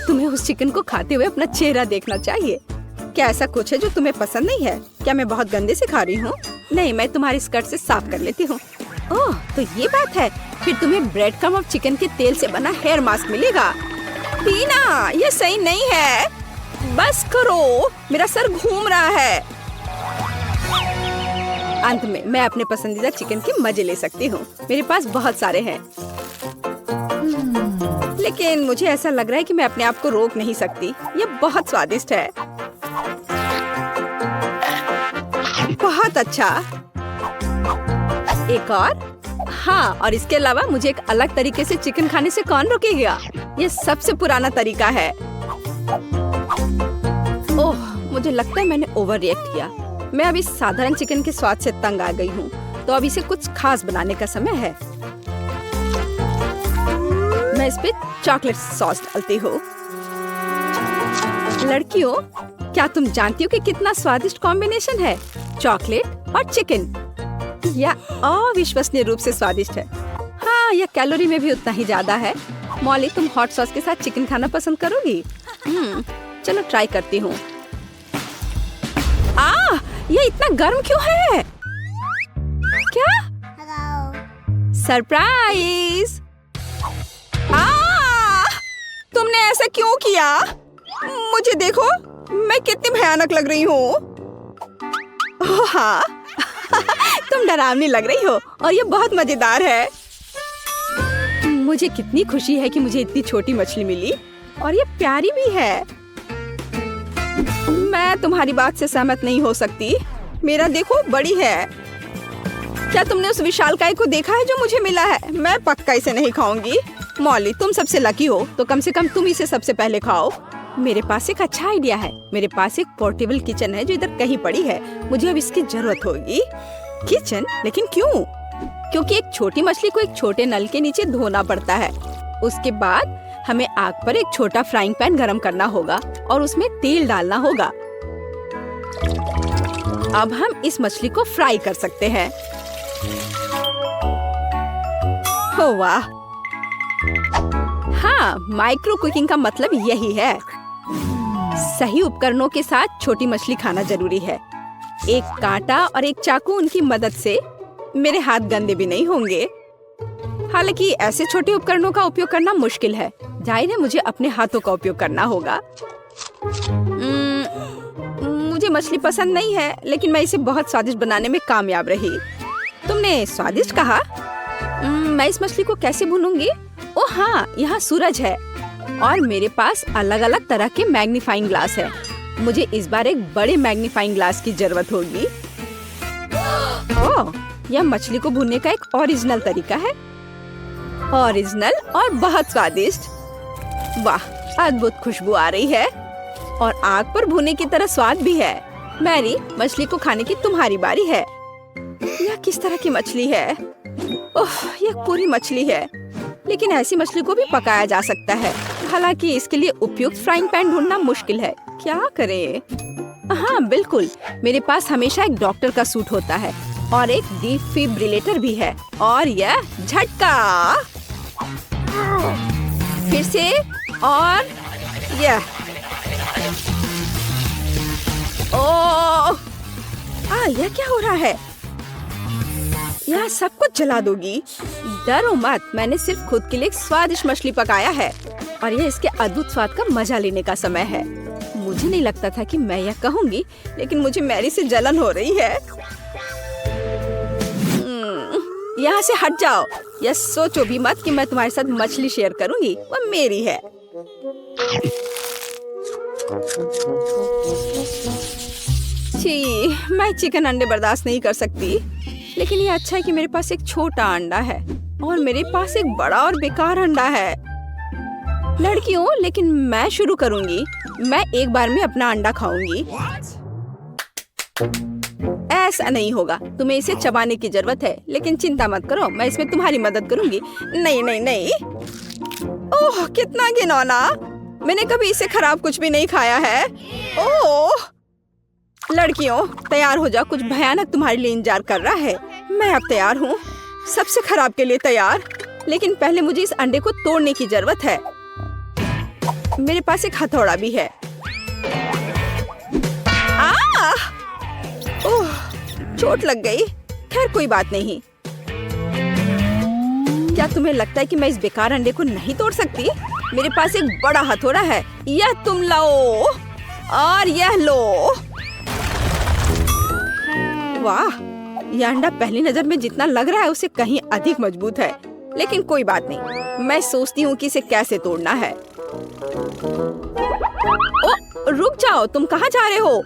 Speaker 1: तुम्हें उस चिकन को खाते हुए अपना चेहरा देखना चाहिए। क्या ऐसा कुछ है जो तुम्हें पसंद नहीं है? क्या मैं बहुत गंदे से खा रही हूँ? नहीं, मैं तुम्हारी स्कर्ट से साफ कर लेती हूँ। ओह, तो ये बात है। फिर तुम्हें ब्रेड क्रम्ब और चिकन के तेल से बना हेयर मास्क मिलेगा। टीना, ये सही नहीं है। बस करो, मेरा सर घूम रहा है। अंत में मैं अपने पसंदीदा चिकन के मजे ले सकती हूँ। मेरे पास बहुत सारे हैं, लेकिन मुझे ऐसा लग रहा है कि मैं अपने आप को रोक नहीं सकती। ये बहुत स्वादिष्ट है। बहुत अच्छा। एक और? हाँ, और इसके अलावा मुझे एक अलग तरीके से चिकन खाने से कौन रोकेगा? ये सबसे पुराना तरीका है। ओह, मुझे लगता है मैंने ओवर रिएक्ट किया। मैं अब इस साधारण चिकन के स्वाद से तंग आ गई हूँ, तो अब इसे कुछ खास बनाने का समय है। मैं इस पे चॉकलेट सॉस डालती हूँ। लड़कियों, क्या तुम जानती हो कि कितना स्वादिष्ट कॉम्बिनेशन है? चॉकलेट और चिकन। यह अविश्वसनीय रूप से स्वादिष्ट है। हाँ, यह कैलोरी में भी उतना ही ज्यादा है। मॉली, तुम हॉट सॉस के साथ चिकन खाना पसंद करोगी? चलो ट्राई करती हूँ। यह इतना गर्म क्यों है? क्या? सरप्राइज! तुमने ऐसा क्यों किया? मुझे देखो, मैं कितनी भयानक लग रही हूँ। हाँ, तुम डरावनी लग रही हो और ये बहुत मजेदार है। मुझे कितनी खुशी है कि मुझे इतनी छोटी मछली मिली और ये प्यारी भी है। मैं तुम्हारी बात से सहमत नहीं हो सकती। मेरा देखो, बड़ी है। क्या तुमने उस विशालकाय को देखा है जो मुझे मिला है? मैं पक्का इसे नहीं खाऊंगी। मॉली, तुम सबसे लकी हो, तो कम से कम तुम इसे सबसे पहले खाओ। मेरे पास एक अच्छा आइडिया है। मेरे पास एक पोर्टेबल किचन है जो इधर कहीं पड़ी है। मुझे अब इसकी जरूरत होगी। किचन? लेकिन क्यों? क्योंकि एक छोटी मछली को एक छोटे नल के नीचे धोना पड़ता है। उसके बाद हमें आग पर एक छोटा फ्राइंग पैन गरम करना होगा और उसमें तेल डालना होगा। अब हम इस मछली को फ्राई कर सकते हैं। हो वाह! हाँ, माइक्रो कुकिंग का मतलब यही है। सही उपकरणों के साथ छोटी मछली खाना जरूरी है। एक कांटा और एक चाकू, उनकी मदद से मेरे हाथ गंदे भी नहीं होंगे। हालांकि ऐसे छोटे उपकरणों का उपयोग करना मुश्किल है। जाहिर है मुझे अपने हाथों का उपयोग करना होगा। मुझे मछली पसंद नहीं है, लेकिन मैं इसे बहुत स्वादिष्ट बनाने में कामयाब रही। तुमने स्वादिष्ट कहा? मैं इस मछली को कैसे भूनूंगी? ओह हाँ, यहाँ सूरज है और मेरे पास अलग अलग तरह के मैग्नीफाइंग ग्लास है। मुझे इस बार एक बड़े मैग्नीफाइंग ग्लास की जरूरत होगी। ओह, यह मछली को भूनने का एक ओरिजिनल तरीका है। ओरिजिनल और बहुत स्वादिष्ट। वाह, अद्भुत खुशबू आ रही है और आग पर भुने की तरह स्वाद भी है। मैरी, मछली को खाने की तुम्हारी बारी है। यह किस तरह की मछली है? ओह, यह पूरी मछली है। लेकिन ऐसी मछली को भी पकाया जा सकता है। हालांकि इसके लिए उपयुक्त फ्राइंग पैन ढूंढना मुश्किल है। क्या करें? हाँ बिल्कुल, मेरे पास हमेशा एक डॉक्टर का सूट होता है और एक डिफिब्रिलेटर भी है। और यह झटका, फिर से, और यह। ओह, यह क्या हो रहा है? यह सब कुछ जला दोगी। डरो मत, मैंने सिर्फ खुद के लिए एक स्वादिष्ट मछली पकाया है और यह इसके अद्भुत स्वाद का मजा लेने का समय है। मुझे नहीं लगता था कि मैं यह कहूंगी, लेकिन मुझे मैरी से जलन हो रही है। यहाँ से हट जाओ। यह सोचो भी मत कि मैं तुम्हारे साथ मछली शेयर करूंगी, वह मेरी है। छी, मैं चिकन अंडे बर्दाश्त नहीं कर सकती। लेकिन ये अच्छा है कि मेरे पास एक छोटा अंडा है और मेरे पास एक बड़ा और बेकार अंडा है। लड़कियों, लेकिन मैं शुरू करूंगी। मैं एक बार में अपना अंडा खाऊंगी। ऐसा नहीं होगा, तुम्हें इसे चबाने की जरूरत है। लेकिन चिंता मत करो, मैं इसमें तुम्हारी मदद करूंगी। नहीं नहीं नहीं। ओह, कितना घिनौना। मैंने कभी इसे खराब कुछ भी नहीं खाया है। ओह, लड़कियों तैयार हो जाओ, कुछ भयानक तुम्हारे लिए इंतजार कर रहा है। मैं अब तैयार हूँ, सबसे खराब के लिए तैयार। लेकिन पहले मुझे इस अंडे को तोड़ने की जरूरत है। मेरे पास एक हथौड़ा भी है। ओह, चोट लग गई। खैर कोई बात नहीं। क्या तुम्हें लगता है कि मैं इस बेकार अंडे को नहीं तोड़ सकती? मेरे पास एक बड़ा हथौड़ा है। यह तुम लो और यह लो। वाह, यह अंडा पहली नजर में जितना लग रहा है उससे कहीं अधिक मजबूत है। लेकिन कोई बात नहीं, मैं सोचती हूँ कि इसे कैसे तोड़ना है। ओ, रुक जाओ, तुम कहाँ जा रहे हो?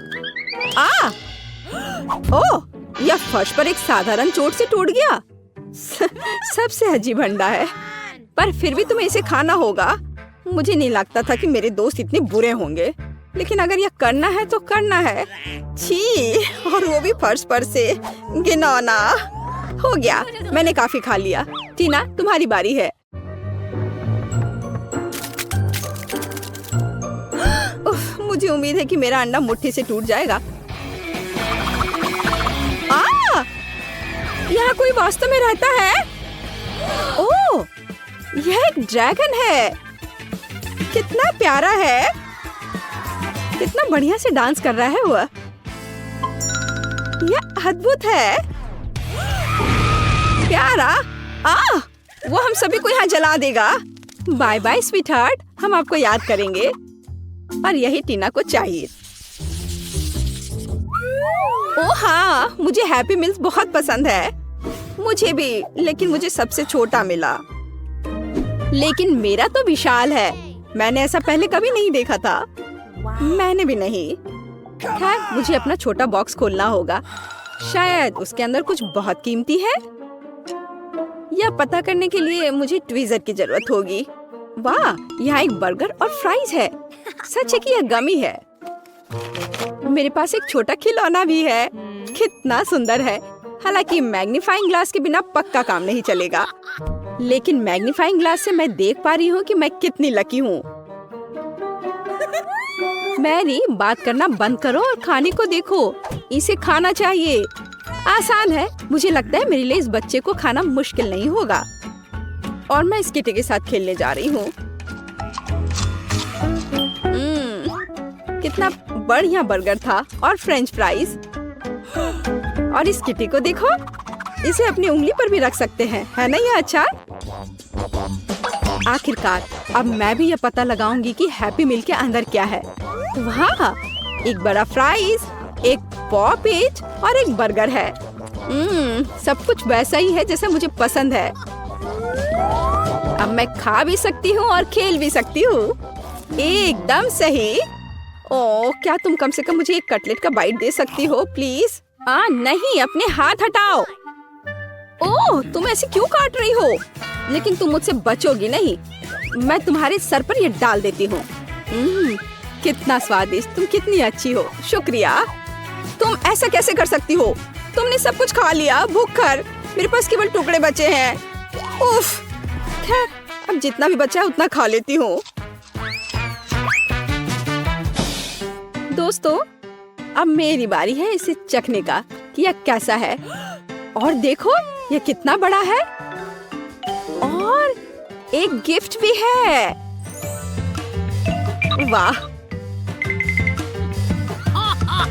Speaker 1: ओह, यह फर्श पर एक साधारण चोट से टूट गया। सबसे अजीब अंडा है, पर फिर भी तुम्हें इसे खाना होगा। मुझे नहीं लगता था कि मेरे दोस्त इतने बुरे होंगे, लेकिन अगर यह करना है तो करना है। छी, और वो भी फर्श पर से। घिनौना। हो गया, मैंने काफी खा लिया। टीना, तुम्हारी बारी है। मुझे उम्मीद है कि मेरा अंडा मुट्ठी से टूट जाएगा। यहाँ कोई वास्तव में रहता है? ओह, यह एक ड्रैगन है। कितना प्यारा है। कितना बढ़िया से डांस कर रहा है वह। यह अद्भुत है। प्यारा। वो हम सभी को यहाँ जला देगा। बाय बाय स्वीटहार्ट, हम आपको याद करेंगे। और यही टीना को चाहिए। ओह हाँ, मुझे हैप्पी मील्स बहुत पसंद है। मुझे भी, लेकिन मुझे सबसे छोटा मिला। लेकिन मेरा तो विशाल है। मैंने ऐसा पहले कभी नहीं देखा था। मैंने भी नहीं। खैर, मुझे अपना छोटा बॉक्स खोलना होगा। शायद उसके अंदर कुछ बहुत कीमती है। यह पता करने के लिए मुझे ट्वीजर की जरूरत होगी। वाह, यहाँ एक बर्गर और फ्राइज है। सच है कि यह गमी है। मेरे पास एक छोटा खिलौना भी है। कितना सुंदर है। हालांकि मैग्नीफाइंग ग्लास के बिना पक्का काम नहीं चलेगा। लेकिन मैग्नीफाइंग ग्लास से मैं देख पा रही हूँ कि मैं कितनी लकी हूँ। मैरी, बात करना बंद करो और खाने को देखो। इसे खाना चाहिए। आसान है। मुझे लगता है मेरे लिए इस बच्चे को खाना मुश्किल नहीं होगा। और मैं इस किटी के साथ खेलने जा रही हूँ। कितना बढ़िया बर्गर था और फ्रेंच फ्राइज। और इस किटी को देखो, इसे अपनी उंगली पर भी रख सकते हैं, है ना यह अच्छा? आखिरकार अब मैं भी यह पता लगाऊंगी कि हैप्पी मील के अंदर क्या है। वाह, एक बड़ा फ्राइज, एक पॉपेज और एक बर्गर है। सब कुछ वैसा ही है जैसा मुझे पसंद है। अब मैं खा भी सकती हूँ और खेल भी सकती हूँ। एकदम सही। ओह, क्या तुम कम से कम मुझे एक कटलेट का बाइट दे सकती हो प्लीज? नहीं, अपने हाथ हटाओ। ओह, तुम ऐसे क्यों काट रही हो? लेकिन तुम मुझसे बचोगी नहीं। मैं तुम्हारे सर पर ये डाल देती हूँ। कितना स्वादिष्ट। तुम कितनी अच्छी हो। शुक्रिया। तुम ऐसा कैसे कर सकती हो? तुमने सब कुछ खा लिया, भूख कर। मेरे पास केवल टुकड़े बचे हैं। उफ, खैर अब जितना भी बचा है उतना खा लेती हूँ। दोस्तों, अब मेरी बारी है इसे चखने का कि यह कैसा है। और देखो यह कितना बड़ा है और एक गिफ्ट भी है। वाह,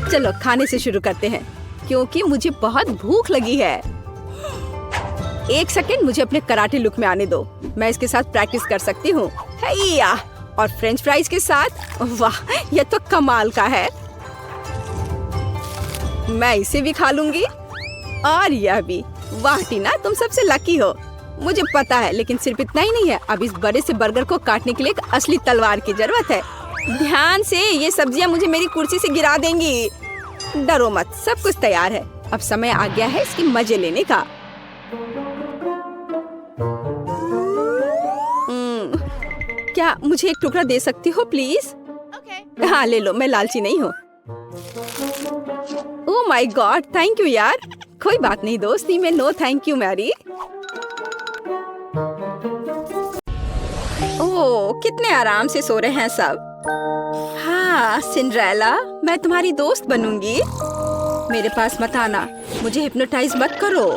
Speaker 1: चलो खाने से शुरू करते हैं क्योंकि मुझे बहुत भूख लगी है। एक सेकंड, मुझे अपने कराटे लुक में आने दो। मैं इसके साथ प्रैक्टिस कर सकती हूँ। हैया, और फ्रेंच फ्राइज के साथ। वाह, यह तो कमाल का है। मैं इसे भी खा लूंगी और यह भी। वाह टीना, तुम सबसे लकी हो। मुझे पता है, लेकिन सिर्फ इतना ही नहीं है। अब इस बड़े से बर्गर को काटने के लिए एक असली तलवार की जरूरत है। ध्यान से, ये सब्जियां मुझे मेरी कुर्सी से गिरा देंगी। डरो मत, सब कुछ तैयार है। अब समय आ गया है इसके मजे लेने का। क्या मुझे एक टुकड़ा दे सकती हो प्लीज? हाँ ले लो, मैं लालची नहीं हूँ। Oh my God, thank you यार। कोई बात नहीं दोस्ती में नो थैंक यू मैरी। ओह, कितने आराम से सो रहे हैं सब। हाँ सिंड्रेला, मैं तुम्हारी दोस्त बनूंगी। मेरे पास मत आना, मुझे हिप्नोटाइज मत करो।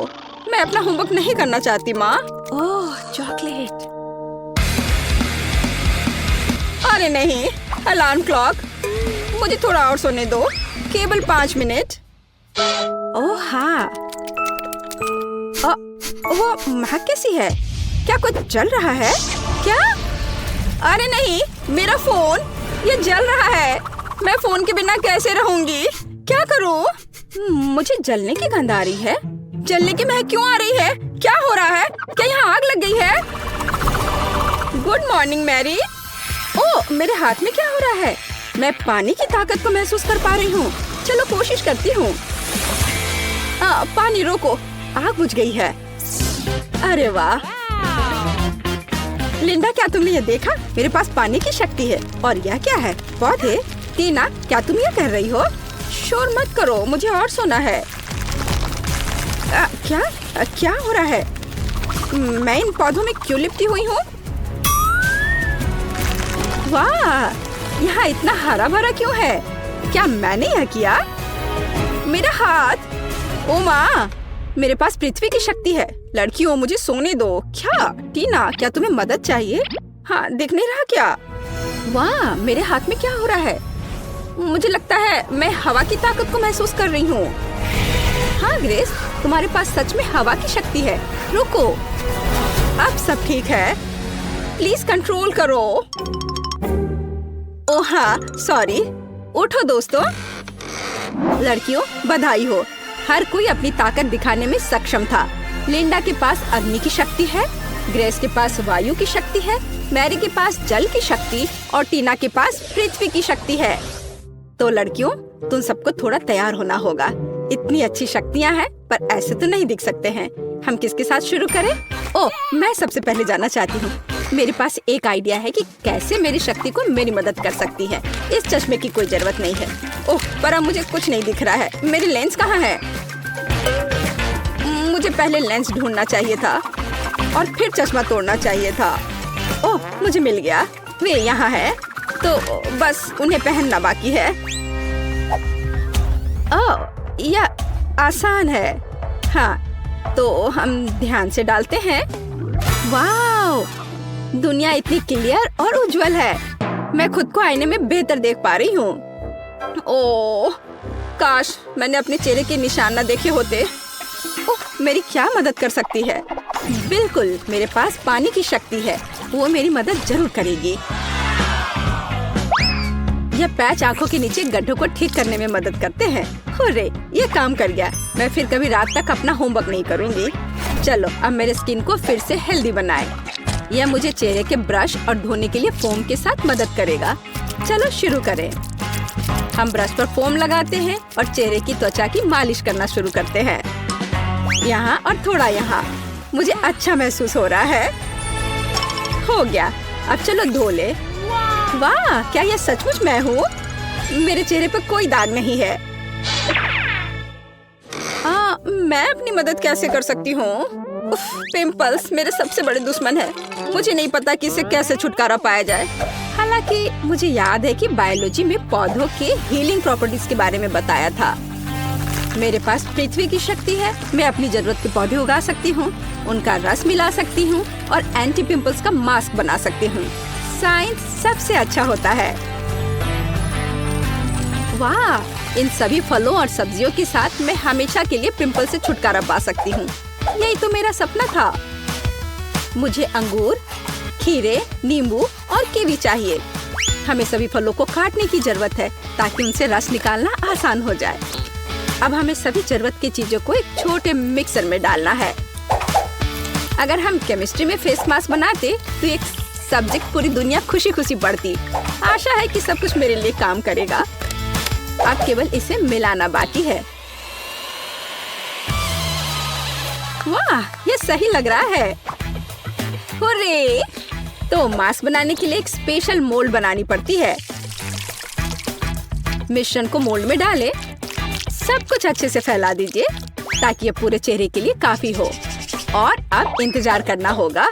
Speaker 1: मैं अपना होमवर्क नहीं करना चाहती माँ। ओह चॉकलेट। अरे नहीं, अलार्म क्लॉक। मुझे थोड़ा और सोने दो, केवल 5 मिनट। ओह हाँ, वो महक कैसी है? क्या कुछ जल रहा है क्या? अरे नहीं, मेरा फोन, ये जल रहा है। मैं फोन के बिना कैसे रहूंगी? क्या करूं? मुझे जलने की गंध आ रही है। जलने की महक क्यों आ रही है? क्या हो रहा है? क्या यहाँ आग लग गई है? Good morning Mary. ओह, मेरे हाथ में क्या हो रहा है? मैं पानी की ताकत को महसूस कर पा रही हूँ। चलो कोशिश करती हूँ। पानी रोको, आग बुझ गई है। अरे वाह लिंडा, क्या तुमने ये देखा? मेरे पास पानी की शक्ति है। और यह क्या है? पौधे? टीना, क्या तुम ये कह रही हो? शोर मत करो, मुझे और सोना है। क्या हो रहा है? मैं इन पौधों में क्यों लिपटी हुई हूँ? वाह, यहाँ इतना हरा भरा क्यों है? क्या मैंने यह किया? मेरा हाथ। ओ माँ, मेरे पास पृथ्वी की शक्ति है। लड़कियों, मुझे सोने दो। क्या टीना, क्या तुम्हें मदद चाहिए? हाँ, दिख नहीं रहा क्या? वाह, मेरे हाथ में क्या हो रहा है? मुझे लगता है मैं हवा की ताकत को महसूस कर रही हूँ। हाँ ग्रेस, तुम्हारे पास सच में हवा की शक्ति है। रुको, अब सब ठीक है। प्लीज कंट्रोल करो। ओह हाँ, सॉरी। उठो दोस्तों। लड़कियों, बधाई हो, हर कोई अपनी ताकत दिखाने में सक्षम था। लिंडा के पास अग्नि की शक्ति है, ग्रेस के पास वायु की शक्ति है, मैरी के पास जल की शक्ति और टीना के पास पृथ्वी की शक्ति है। तो लड़कियों, तुम सबको थोड़ा तैयार होना होगा। इतनी अच्छी शक्तियाँ हैं, पर ऐसे तो नहीं दिख सकते हैं। हम किसके साथ शुरू करें? ओह, मैं सबसे पहले जाना चाहती हूँ। मेरे पास एक आइडिया है कि कैसे मेरी शक्ति को मेरी मदद कर सकती है। इस चश्मे की कोई जरूरत नहीं है। ओह, पर अब मुझे कुछ नहीं दिख रहा है। मेरी लेंस कहाँ है? मुझे पहले लेंस ढूंढना चाहिए था और फिर चश्मा तोड़ना चाहिए था। ओह, मुझे मिल गया। वे यहाँ है, तो बस उन्हें पहनना बाकी है। ओह, यह आसान है। हाँ, तो हम ध्यान से डालते हैं। वाह, दुनिया इतनी क्लियर और उज्जवल है। मैं खुद को आईने में बेहतर देख पा रही हूँ। ओह, काश मैंने अपने चेहरे के निशान न देखे होते। ओह, मेरी क्या मदद कर सकती है? बिल्कुल, मेरे पास पानी की शक्ति है। वो मेरी मदद जरूर करेगी। यह पैच आंखों के नीचे गड्ढों को ठीक करने में मदद करते हैं। हुर्रे, ये काम कर गया। मैं फिर कभी रात तक अपना होमवर्क नहीं करूँगी। चलो, अब मेरे स्किन को फिर से हेल्दी बनाए। यह मुझे चेहरे के ब्रश और धोने के लिए फोम के साथ मदद करेगा। चलो शुरू करें। हम ब्रश पर फोम लगाते हैं और चेहरे की त्वचा की मालिश करना शुरू करते हैं। यहाँ और थोड़ा यहाँ। मुझे अच्छा महसूस हो रहा है। हो गया, अब चलो धो ले। वाह, क्या यह सचमुच मैं हूँ? मेरे चेहरे पर कोई दाग नहीं है। मैं अपनी मदद कैसे कर सकती हूँ? पिंपल्स मेरे सबसे बड़े दुश्मन है। मुझे नहीं पता कि इससे कैसे छुटकारा पाया जाए। हालांकि मुझे याद है कि बायोलॉजी में पौधों के हीलिंग प्रॉपर्टीज के बारे में बताया था। मेरे पास पृथ्वी की शक्ति है। मैं अपनी जरूरत के पौधे उगा सकती हूँ, उनका रस मिला सकती हूँ और एंटी पिंपल्स का मास्क बना सकती हूँ। साइंस सबसे अच्छा होता है। वाह, इन सभी फलों और सब्जियों के साथ मैं हमेशा के लिए पिंपल से छुटकारा पा सकती हूँ। यही तो मेरा सपना था। मुझे अंगूर, खीरे, नींबू और कीवी चाहिए। हमें सभी फलों को काटने की जरूरत है ताकि उनसे रस निकालना आसान हो जाए। अब हमें सभी जरूरत की चीजों को एक छोटे मिक्सर में डालना है। अगर हम केमिस्ट्री में फेस मास्क बनाते तो एक सब्जेक्ट पूरी दुनिया खुशी खुशी पढ़ती। आशा है कि सब कुछ मेरे लिए काम करेगा। अब केवल इसे मिलाना बाकी है। वाह, ये सही लग रहा है। हुर्रे! तो मास्क बनाने के लिए एक स्पेशल मोल्ड बनानी पड़ती है। मिश्रण को मोल्ड में डालें। सब कुछ अच्छे से फैला दीजिए ताकि ये पूरे चेहरे के लिए काफी हो। और अब इंतजार करना होगा।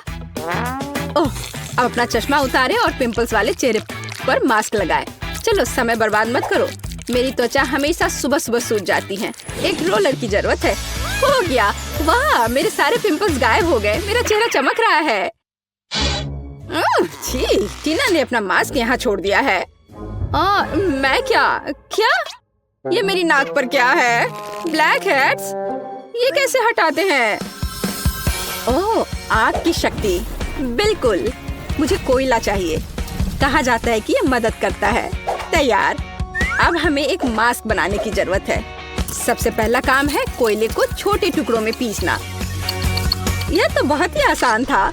Speaker 1: ओह, अब अपना चश्मा उतारें और पिंपल्स वाले चेहरे पर मास्क लगाएं। चलो समय बर्बाद मत करो। मेरी त्वचा हमेशा सुबह सुबह सूज जाती है। एक रोलर की जरूरत है। हो गया। वाह, मेरे सारे पिंपल्स गायब हो गए। मेरा चेहरा चमक रहा है। छी, टीना ने अपना मास्क यहाँ छोड़ दिया है। मैं क्या? ये मेरी नाक पर क्या है? Black heads? ये कैसे हटाते हैं? ओह, आग की शक्ति। बिल्कुल, मुझे कोयला चाहिए। कहा जाता है कि ये मदद करता है। तैयार। अब हमें एक मास्क बनाने की जरूरत है। सबसे पहला काम है कोयले को छोटे टुकड़ों में पीसना। यह तो बहुत ही आसान था।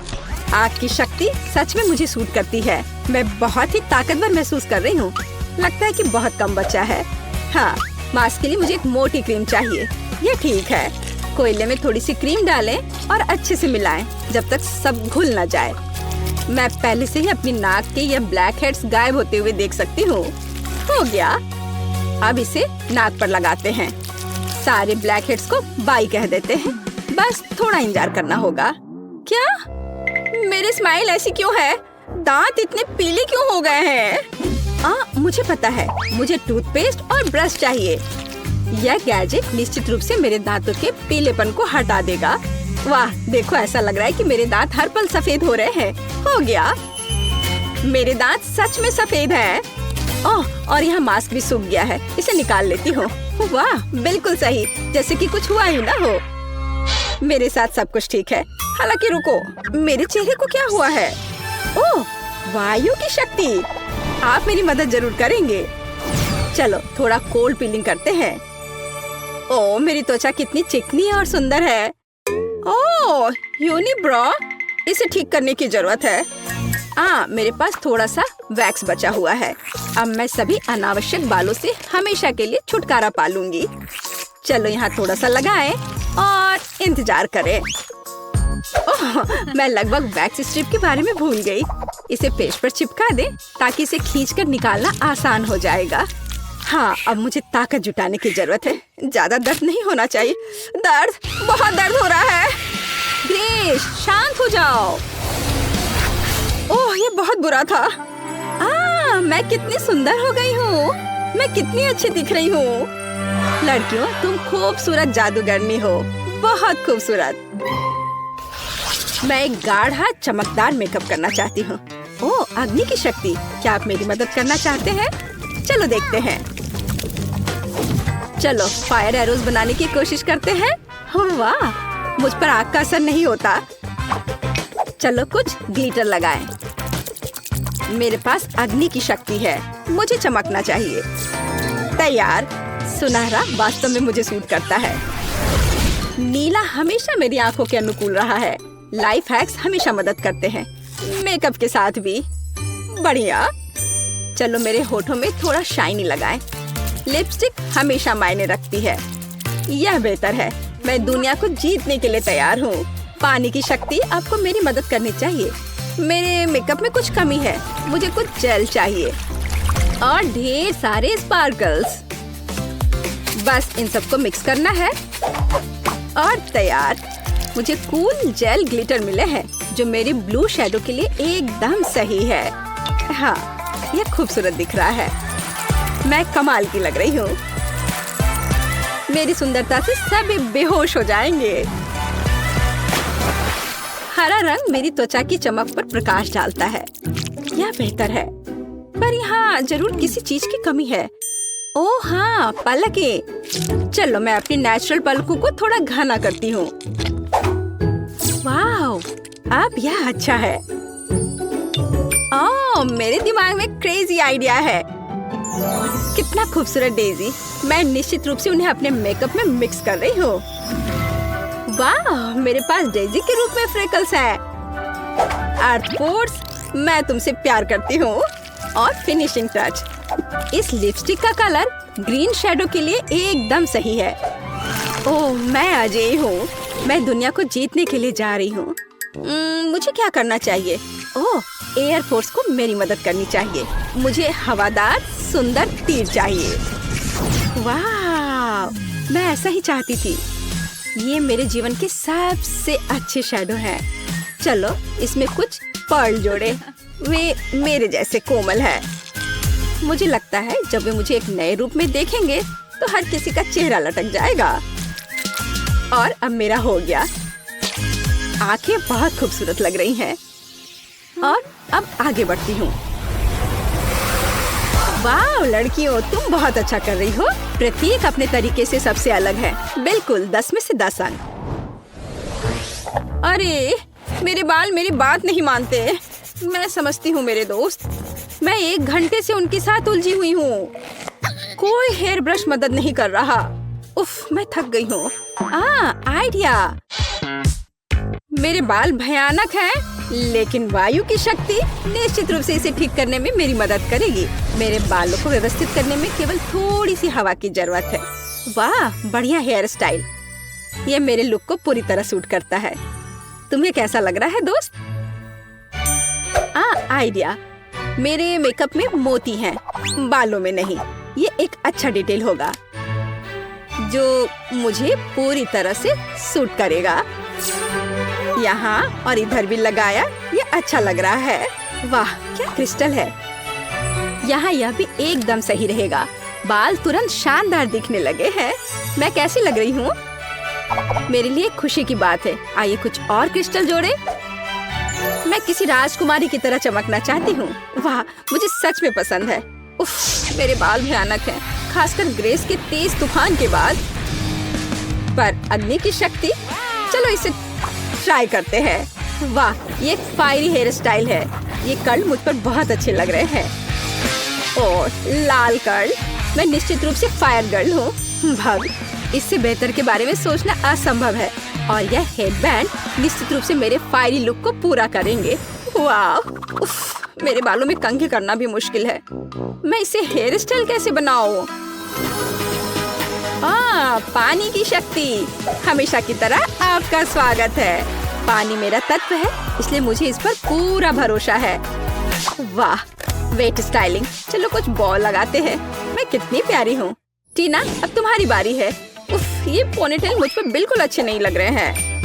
Speaker 1: आग की शक्ति सच में मुझे सूट करती है। मैं बहुत ही ताकतवर महसूस कर रही हूँ। लगता है कि बहुत कम बचा है। हाँ, मास्क के लिए मुझे एक मोटी क्रीम चाहिए। ये ठीक है। कोयले में थोड़ी सी क्रीम डालें और अच्छे से मिलाएं जब तक सब घुल न जाए। मैं पहले से ही अपनी नाक के ये ब्लैक हेड्स गायब होते हुए देख सकती हूँ। हो गया। अब इसे नाक पर लगाते हैं। सारे ब्लैक हेड्स को बाय कह देते हैं। बस थोड़ा इंतजार करना होगा। क्या? मेरी स्माइल ऐसी क्यों है? दांत इतने पीले क्यों हो गए हैं? मुझे पता है। मुझे टूथपेस्ट और ब्रश चाहिए। यह गैजेट निश्चित रूप से मेरे दांतों के पीलेपन को हटा देगा। वाह, देखो, ऐसा लग रहा है कि मेरे दांत हर पल सफेद हो रहे हैं। हो गया। मेरे दांत सच में सफेद हैं। ओह, और यहाँ मास्क भी सूख गया है। इसे निकाल लेती हूँ। वाह, बिल्कुल सही, जैसे कि कुछ हुआ ही ना हो। मेरे साथ सब कुछ ठीक है। हालांकि रुको, मेरे चेहरे को क्या हुआ है? ओह, वायु की शक्ति। आप मेरी मदद जरूर करेंगे। चलो थोड़ा कोल्ड पीलिंग करते हैं। ओह, मेरी त्वचा कितनी चिकनी और सुंदर है। ओह, यूनिब्रो, इसे ठीक करने की जरूरत है। मेरे पास थोड़ा सा वैक्स बचा हुआ है। अब मैं सभी अनावश्यक बालों से हमेशा के लिए छुटकारा पा लूंगी। चलो यहाँ थोड़ा सा लगाएं और इंतजार करें। ओह, मैं लगभग वैक्स स्ट्रिप के बारे में भूल गई। इसे पेश पर चिपका दें ताकि इसे खींचकर निकालना आसान हो जाएगा। हाँ, अब मुझे ताकत जुटाने की जरूरत है। ज्यादा दर्द नहीं होना चाहिए। बहुत दर्द हो रहा है। ग्रेस, शांत हो जाओ। ओह, ये बहुत बुरा था। मैं कितनी सुंदर हो गई हूँ। मैं कितनी अच्छी दिख रही हूँ। लड़कियों, तुम खूबसूरत जादूगरनी हो। बहुत खूबसूरत। मैं एक गाढ़ा चमकदार मेकअप करना चाहती हूँ। ओह, अग्नि की शक्ति। क्या आप मेरी मदद करना चाहते हैं? चलो देखते हैं। चलो फायर एरोज बनाने की कोशिश करते हैं। वाह, मुझ पर आग का असर नहीं होता। चलो कुछ ग्लिटर लगाएं। मेरे पास अग्नि की शक्ति है। मुझे चमकना चाहिए। तैयार। सुनहरा वास्तव में मुझे सूट करता है। नीला हमेशा मेरी आंखों के अनुकूल रहा है। लाइफ हैक्स हमेशा मदद करते हैं, मेकअप के साथ भी। बढ़िया। चलो मेरे होठों में थोड़ा शाइनी लगाएं। लिपस्टिक हमेशा मायने रखती है। यह बेहतर है। मैं दुनिया को जीतने के लिए तैयार हूँ। पानी की शक्ति आपको मेरी मदद करनी चाहिए। मेरे मेकअप में कुछ कमी है। मुझे कुछ जेल चाहिए और ढेर सारे स्पार्कल्स। बस इन सबको मिक्स करना है। और तैयार। मुझे कूल जेल ग्लिटर मिले हैं जो मेरी ब्लू शैडो के लिए एकदम सही है। हाँ, ये खूबसूरत दिख रहा है। मैं कमाल की लग रही हूँ। मेरी सुंदरता से सभी बेहोश हो जाएंगे। हरा रंग मेरी त्वचा की चमक पर प्रकाश डालता है। यह बेहतर है, पर यहाँ जरूर किसी चीज की कमी है। ओह हाँ, पलकें। चलो मैं अपनी नेचुरल पलकों को थोड़ा घना करती हूँ। वाह, अब यह अच्छा है। ओह, मेरे दिमाग में क्रेजी आइडिया है। कितना खूबसूरत डेजी। मैं निश्चित रूप से उन्हें अपने मेकअप में मिक्स कर रही हूँ। वाह, मेरे पास डेजी के रूप में फ्रेकल्स हैं। आर्थपोर्स, मैं तुमसे प्यार करती हूँ। और फिनिशिंग टच, इस लिपस्टिक का कलर ग्रीन शैडो के लिए एकदम सही है। ओह, मैं अजय हूँ। मैं दुनिया को जीतने के लिए जा रही हूँ। मुझे क्या करना चाहिए? ओह, एयरफोर्स को मेरी मदद करनी चाहिए। मुझे हवादार सुंदर तीर चाहिए। वाह, मैं ऐसा ही चाहती थी। ये मेरे जीवन के सबसे अच्छे शैडो हैं। चलो इसमें कुछ पर्ल जोड़े। वे मेरे जैसे कोमल है। मुझे लगता है जब वे मुझे एक नए रूप में देखेंगे तो हर किसी का चेहरा लटक जाएगा। और अब मेरा हो गया। आंखें बहुत खूबसूरत लग रही हैं। और अब आगे बढ़ती हूँ। वाह लड़कियों, तुम बहुत अच्छा कर रही हो। प्रत्येक अपने तरीके से सबसे अलग है। बिल्कुल 10 में से 10 अंक। अरे मेरे बाल मेरी बात नहीं मानते। मैं समझती हूँ मेरे दोस्त, मैं 1 घंटे से उनके साथ उलझी हुई हूँ। कोई हेयर ब्रश मदद नहीं कर रहा। उफ, मैं थक गई हूँ। आइडिया। मेरे बाल भयानक हैं, लेकिन वायु की शक्ति निश्चित रूप से इसे ठीक करने में मेरी मदद करेगी। मेरे बालों को व्यवस्थित करने में केवल थोड़ी सी हवा की जरूरत है। वाह, बढ़िया हेयर स्टाइल। ये मेरे लुक को पूरी तरह सूट करता है। तुम्हें कैसा लग रहा है दोस्त? आइडिया। मेरे मेकअप में मोती हैं, बालों में नहीं। ये एक अच्छा डिटेल होगा जो मुझे पूरी तरह से सूट करेगा। यहाँ और इधर भी लगाया, ये अच्छा लग रहा है। वाह, क्या क्रिस्टल है। यहाँ यह भी एकदम सही रहेगा। बाल तुरंत शानदार दिखने लगे हैं। मैं कैसी लग रही हूँ? मेरे लिए खुशी की बात है। आइए कुछ और क्रिस्टल जोड़े। मैं किसी राजकुमारी की तरह चमकना चाहती हूँ। वाह, मुझे सच में पसंद है। उफ, मेरे बाल भयानक हैं, खासकर ग्रेस के तेज तूफान के बाद। पर अग्नि की शक्ति, चलो इसे ट्राई करते हैं। वाह, ये एक फायरी हेयर स्टाइल है। ये कर्ल मुझ पर बहुत अच्छे लग रहे हैं। और लाल कर्ल, मैं निश्चित रूप से फायर गर्ल हूँ। भग, इससे बेहतर के बारे में सोचना असंभव है। और यह हेडबैंड निश्चित रूप से मेरे फायरी लुक को पूरा करेंगे। वाह, उफ, मेरे बालों में कंघी करना भी मुश्किल है। मैं इसे हेयर स्टाइल कैसे बनाऊं? पानी की शक्ति, हमेशा की तरह आपका स्वागत है। पानी मेरा तत्व है, इसलिए मुझे इस पर पूरा भरोसा है। वाह, वेट स्टाइलिंग। चलो कुछ बॉल लगाते हैं। मैं कितनी प्यारी हूँ। टीना, अब तुम्हारी बारी है। उफ, ये पोनीटेल मुझ पर बिल्कुल अच्छे नहीं लग रहे हैं।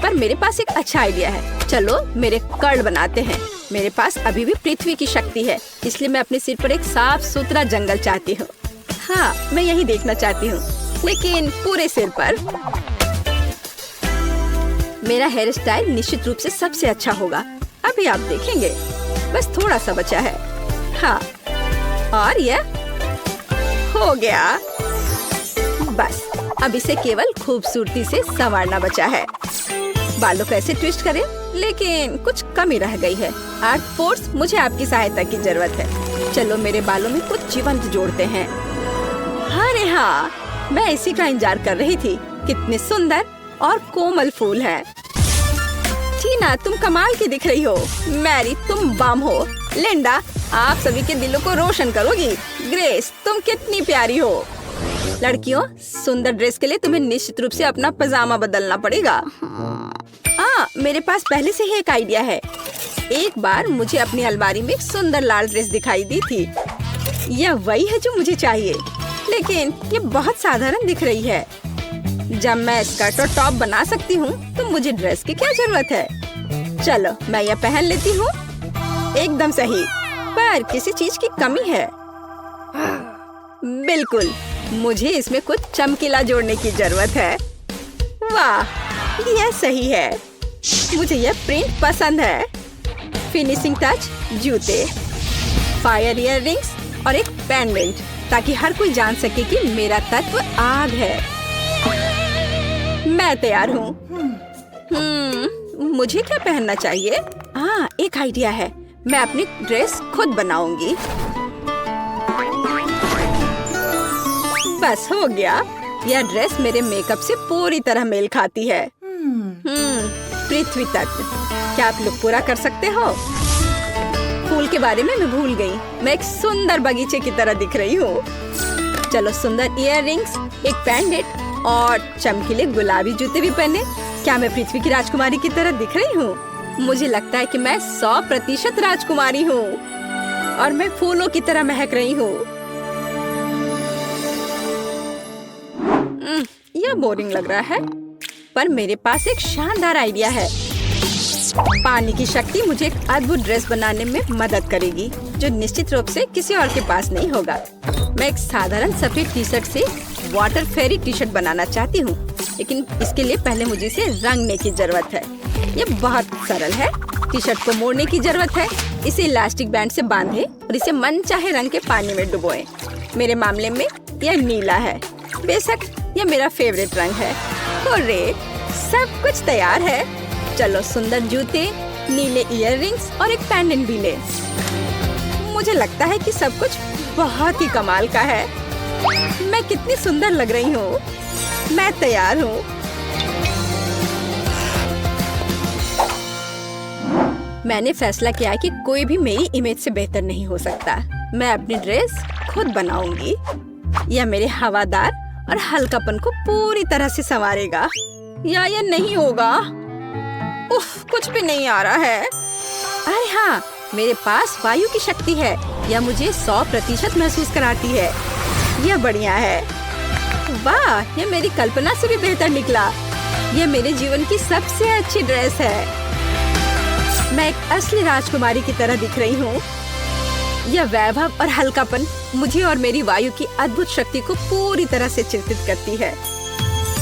Speaker 1: पर मेरे पास एक अच्छा आइडिया है। चलो मेरे कर्ल बनाते हैं। मेरे पास अभी भी पृथ्वी की शक्ति है, इसलिए मैं अपने सिर पर एक साफ सुथरा जंगल चाहती हूँ। हाँ, मैं यही देखना चाहती हूँ, लेकिन पूरे सिर पर। मेरा हेयर स्टाइल निश्चित रूप से सबसे अच्छा होगा। अभी आप देखेंगे। बस थोड़ा सा बचा है। हाँ, और यह हो गया। बस अब इसे केवल खूबसूरती से संवारना बचा है। बालों को ऐसे ट्विस्ट करें, लेकिन कुछ कमी रह गई है। आर्ट फोर्स, मुझे आपकी सहायता की जरूरत है। चलो मेरे बालों में कुछ जीवंत जोड़ते हैं। अरे हाँ, मैं इसी का इंतजार कर रही थी। कितने सुंदर और कोमल फूल हैं। टीना, तुम कमाल की दिख रही हो। मैरी, तुम बम हो। लिंडा, आप सभी के दिलों को रोशन करोगी। ग्रेस, तुम कितनी प्यारी हो। लड़कियों, सुंदर ड्रेस के लिए तुम्हें निश्चित रूप से अपना पजामा बदलना पड़ेगा। मेरे पास पहले से ही एक आइडिया है। एक बार मुझे अपनी अलमारी में एक सुंदर लाल ड्रेस दिखाई दी थी। यह वही है जो मुझे चाहिए, लेकिन ये बहुत साधारण दिख रही है। जब मैं स्कर्ट और टॉप बना सकती हूँ तो मुझे ड्रेस की क्या जरूरत है। चलो मैं यह पहन लेती हूँ। एकदम सही, पर किसी चीज की कमी है। बिल्कुल, मुझे इसमें कुछ चमकीला जोड़ने की जरूरत है। वाह, यह सही है। मुझे यह प्रिंट पसंद है। फिनिशिंग टच, जूते, फायर इयररिंग्स और एक पेंडेंट, ताकि हर कोई जान सके कि मेरा तत्व आग है। मैं तैयार हूँ। मुझे क्या पहनना चाहिए? हाँ, एक आइडिया है। मैं अपनी ड्रेस खुद बनाऊंगी। बस हो गया। यह ड्रेस मेरे मेकअप से पूरी तरह मेल खाती है। पृथ्वी तक। क्या आप लोग पूरा कर सकते हो? फूल के बारे में मैं भूल गई। मैं एक सुंदर बगीचे की तरह दिख रही हूँ। चलो सुंदर इयररिंग्स, एक पेंडेंट और चमकीले गुलाबी जूते भी पहने। क्या मैं पृथ्वी की राजकुमारी की तरह दिख रही हूँ? मुझे लगता है कि मैं 100% राजकुमारी हूँ और मैं फूलों की तरह महक रही हूँ। यह बोरिंग लग रहा है, पर मेरे पास एक शानदार आइडिया है। पानी की शक्ति मुझे एक अद्भुत ड्रेस बनाने में मदद करेगी, जो निश्चित रूप से किसी और के पास नहीं होगा। मैं एक साधारण सफेद टी शर्ट से वाटर फेरी टी शर्ट बनाना चाहती हूँ, लेकिन इसके लिए पहले मुझे इसे रंगने की जरूरत है। ये बहुत सरल है। टी शर्ट को मोड़ने की जरूरत है, इसे इलास्टिक बैंड से बांधे और इसे मनचाहे रंग के पानी में डुबोएं। मेरे मामले में यह नीला है। बेशक यह मेरा फेवरेट रंग है। हुर्रे, सब कुछ तैयार है। चलो सुंदर जूते, नीले इयररिंग्स और एक पेंडेंट भी ले। मुझे लगता है कि सब कुछ बहुत ही कमाल का है। मैं कितनी सुंदर लग रही हूँ। मैं तैयार हूँ। मैंने फैसला किया कि कोई भी मेरी इमेज से बेहतर नहीं हो सकता। मैं अपनी ड्रेस खुद बनाऊंगी। यह मेरे हवादार और हल्कापन को पूरी तरह से संवारेगा। या यह नहीं होगा? उफ, कुछ भी नहीं आ रहा है। अरे हाँ, मेरे पास वायु की शक्ति है। यह मुझे 100% महसूस कराती है। यह बढ़िया है। वाह, यह मेरी कल्पना से भी बेहतर निकला। यह मेरे जीवन की सबसे अच्छी ड्रेस है। मैं एक असली राजकुमारी की तरह दिख रही हूँ। यह वैभव और हल्कापन मुझे और मेरी वायु की अद्भुत शक्ति को पूरी तरह से चिंतित करती है।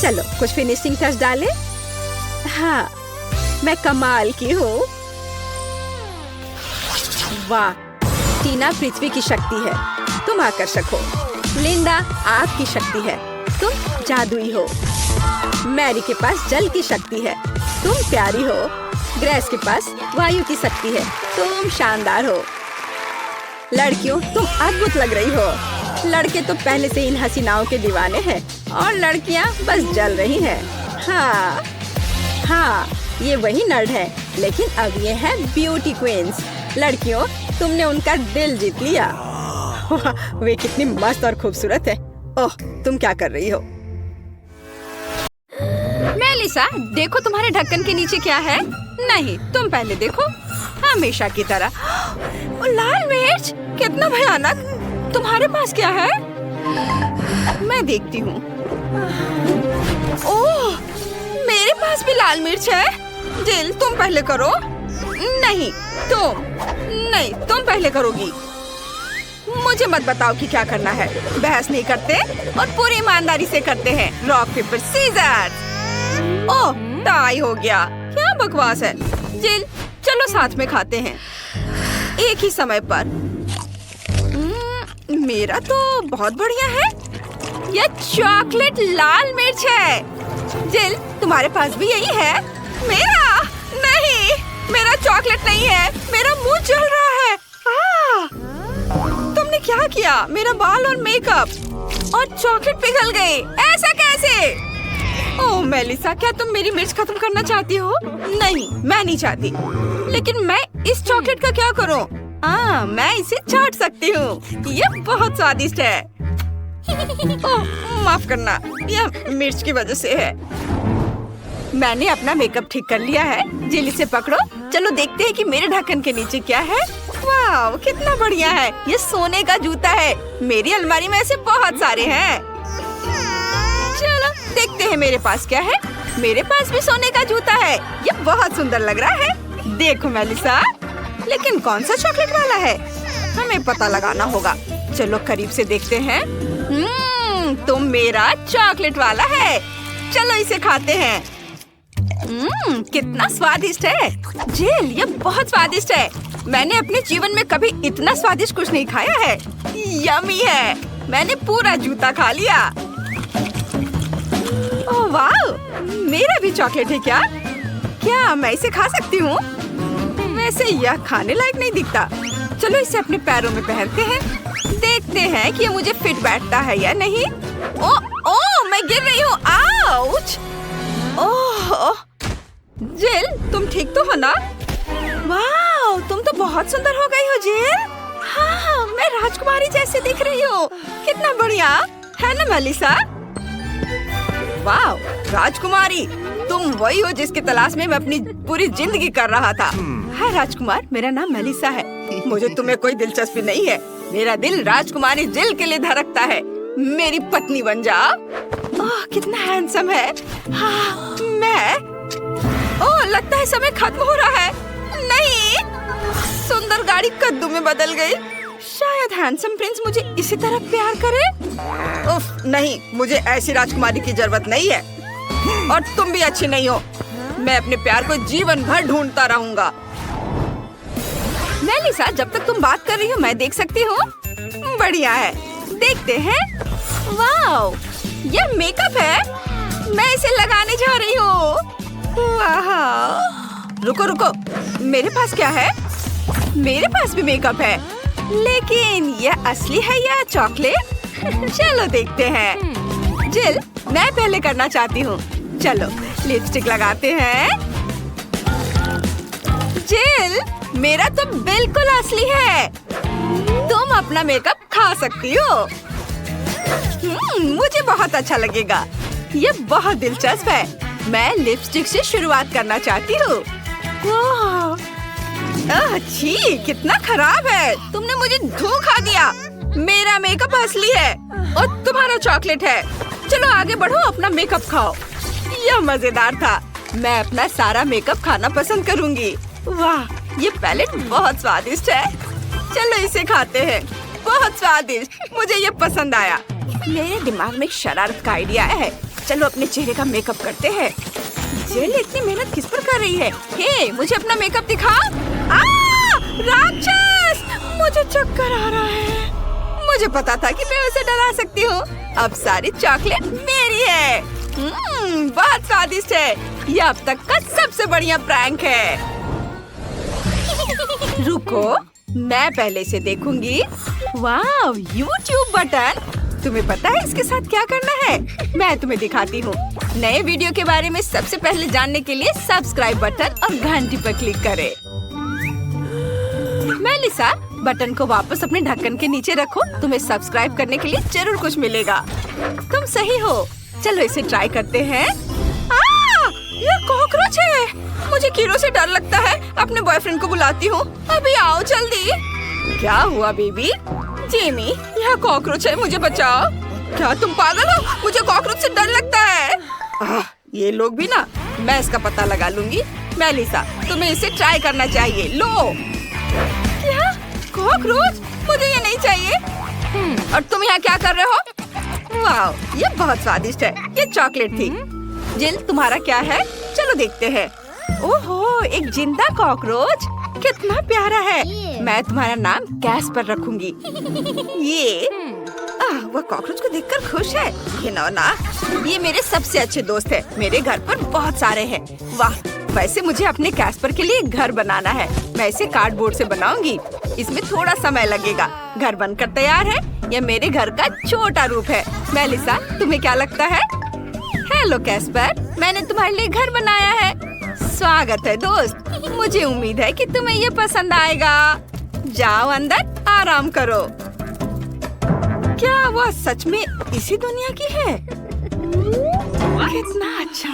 Speaker 1: चलो कुछ फिनिशिंग टच डालें। हाँ, मैं कमाल की हूँ। वाह, टीना पृथ्वी की शक्ति है, तुम आकर्षक हो। लिंडा आग की शक्ति है, तुम जादुई हो। मैरी के पास जल की शक्ति है, तुम प्यारी हो। ग्रेस के पास वायु की शक्ति है, तुम शानदार हो। लड़कियों, तुम अद्भुत लग रही हो। लड़के तो पहले से इन हसीनाओं के दीवाने हैं और लड़कियां बस जल रही हैं। हाँ, ये वही नर्ड है, लेकिन अब ये है ब्यूटी क्वींस। लड़कियों, तुमने उनका दिल जीत लिया। वे कितनी मस्त और खूबसूरत है। ओह, तुम क्या कर रही हो? मेलिसा, देखो तुम्हारे ढक्कन के नीचे क्या है। नहीं, तुम पहले देखो। हमेशा की तरह। ओ, लाल मिर्च, कितना भयानक। तुम्हारे पास क्या है? मैं देखती हूँ। ओह, मेरे पास भी लाल मिर्च है। जिल, तुम पहले करो। नहीं, तुम पहले करोगी। मुझे मत बताओ कि क्या करना है। बहस नहीं करते और पूरी ईमानदारी से करते हैं। Rock paper scissor. Oh, tie हो गया। क्या बकवास है। जिल, चलो साथ में खाते हैं, एक ही समय पर। मेरा तो बहुत बढ़िया है। यह चॉकलेट लाल मिर्च है। जिल, तुम्हारे पास भी यही है? मेरा नहीं, मेरा चॉकलेट नहीं है। मेरा मुंह जल रहा है। तुमने क्या किया? मेरा बाल और मेकअप और चॉकलेट पिघल गए। ऐसा कैसे? ओह मेलिसा, क्या तुम मेरी मिर्च खत्म करना चाहती हो? नहीं, मैं नहीं चाहती। लेकिन मैं इस चॉकलेट का क्या करूं? मैं इसे चाट सकती हूँ। यह बहुत स्वादिष्ट है। ओह, माफ करना, यह मिर्च की वजह से है। मैंने अपना मेकअप ठीक कर लिया है। जिल, इसे पकड़ो। चलो देखते हैं कि मेरे ढक्कन के नीचे क्या है। वाह, कितना बढ़िया है। ये सोने का जूता है। मेरी अलमारी में ऐसे बहुत सारे हैं। चलो देखते हैं मेरे पास क्या है। मेरे पास भी सोने का जूता है। ये बहुत सुंदर लग रहा है। देखो मेलिसा, लेकिन कौन सा चॉकलेट वाला है? हमें पता लगाना होगा। चलो करीब से देखते हैं। तो मेरा चॉकलेट वाला है। चलो इसे खाते हैं। कितना स्वादिष्ट है। जिल, ये बहुत स्वादिष्ट है। मैंने अपने जीवन में कभी इतना स्वादिष्ट कुछ नहीं खाया है। यम्मी है। मैंने पूरा जूता खा लिया। ओह वाह, मेरा भी चॉकलेट है क्या? क्या मैं इसे खा सकती हूँ? वैसे यह खाने लायक नहीं दिखता। चलो इसे अपने पैरों में पहनते हैं। देखते हैं कि ये मुझे फिट बैठता है या नहीं। ओह, मैं गिर रही हूँ। आउच! ओह, जिल, तुम ठीक तो हो ना? वाह, तुम तो बहुत सुंदर हो गई हो जिल। हाँ, मैं राजकुमारी जैसे दिख रही हूँ। कितना बढ़िया है ना मेलिसा? वाह, राजकुमारी, तुम वही हो जिसकी तलाश में मैं अपनी पूरी जिंदगी कर रहा था। हाय राजकुमार, मेरा नाम मेलिसा है। मुझे तुम्हें कोई दिलचस्पी नहीं है। मेरा दिल राजकुमारी जिल के लिए धड़कता है। मेरी पत्नी बन जाओ। ओह, कितना हैंडसम है। हाँ, मैं। ओह, लगता है समय खत्म हो रहा है। नहीं, सुंदर गाड़ी कद्दू में बदल गई। शायद हैंडसम प्रिंस मुझे इसी तरह प्यार करे। उफ, नहीं, मुझे ऐसी राजकुमारी की जरूरत नहीं है। और तुम भी अच्छी नहीं हो। मैं अपने प्यार को जीवन भर ढूंढता रहूंगा। मेलिसा, जब तक तुम बात कर रही हो मैं देख सकती हूँ। बढ़िया है, देखते हैं। वाह, ये मेकअप है। मैं इसे लगाने जा रही हूँ। वाह, रुको रुको, मेरे पास क्या है? मेरे पास भी मेकअप है, लेकिन ये असली है या चॉकलेट? चलो देखते हैं। जिल, मैं पहले करना चाहती हूँ। चलो लिपस्टिक लगाते हैं। जिल, मेरा तो बिल्कुल असली है। तुम अपना मेकअप खा सकती हो। मुझे बहुत अच्छा लगेगा। ये बहुत दिलचस्प है। मैं लिपस्टिक से शुरुआत करना चाहती हूँ। छी, कितना खराब है। तुमने मुझे धोखा दिया। मेरा मेकअप असली है और तुम्हारा चॉकलेट है। चलो आगे बढ़ो, अपना मेकअप खाओ। यह मजेदार था। मैं अपना सारा मेकअप खाना पसंद करूंगी। वाह, ये पैलेट बहुत स्वादिष्ट है। चलो इसे खाते हैं। बहुत स्वादिष्ट, मुझे ये पसंद आया। मेरे दिमाग में एक शरारत का आइडिया है। चलो अपने चेहरे का मेकअप करते हैं। जिल इतनी मेहनत किस पर कर रही है? हे, मुझे अपना मेकअप दिखाओ। राक्षस! मुझे चक्कर आ रहा है। मुझे पता था कि मैं उसे डरा सकती हूँ। अब सारी चॉकलेट मेरी है। बहुत स्वादिष्ट है। यह अब तक का सबसे बढ़िया प्रैंक है। रुको, मैं पहले से देखूंगी। वाह, YouTube बटन। तुम्हें पता है इसके साथ क्या करना है? मैं तुम्हें दिखाती हूँ। नए वीडियो के बारे में सबसे पहले जानने के लिए सब्सक्राइब बटन और घंटी पर क्लिक करें। मेलिसा, बटन को वापस अपने ढक्कन के नीचे रखो। तुम्हें सब्सक्राइब करने के लिए जरूर कुछ मिलेगा। तुम सही हो। चलो इसे ट्राई करते हैं। ये कॉकरोच है। मुझे कीड़ों से डर लगता है। अपने बॉयफ्रेंड को बुलाती हूँ। अभी आओ जल्दी। क्या हुआ बेबी? जेमी, यह कॉकरोच है, मुझे बचाओ। क्या तुम पागल हो? मुझे कॉकरोच से डर लगता है। ये लोग भी ना। मैं इसका पता लगा लूंगी। मेलिसा, तुम्हें इसे ट्राई करना चाहिए। लो। क्या? कॉकरोच? मुझे ये नहीं चाहिए। और तुम यहाँ क्या कर रहे हो? वाह, ये बहुत स्वादिष्ट है। ये चॉकलेट थी। जिल, तुम्हारा क्या है? चलो देखते हैं। ओहो, एक जिंदा कॉकरोच। कितना प्यारा है। मैं तुम्हारा नाम कैस्पर रखूंगी। ये वह कॉकरोच को देखकर खुश है। घिनौना। ये मेरे सबसे अच्छे दोस्त है। मेरे घर पर बहुत सारे हैं। वाह, वैसे मुझे अपने कैस्पर के लिए घर बनाना है। मैं इसे कार्डबोर्ड से बनाऊंगी। इसमें थोड़ा समय लगेगा। घर बनकर तैयार है। यह मेरे घर का छोटा रूप है। मेलिसा, तुम्हें क्या लगता है? हेलो कैस्पर, मैंने तुम्हारे लिए घर बनाया है। स्वागत है दोस्त। मुझे उम्मीद है कि तुम्हें ये पसंद आएगा। जाओ अंदर आराम करो। क्या वह सच में इसी दुनिया की है? कितना अच्छा।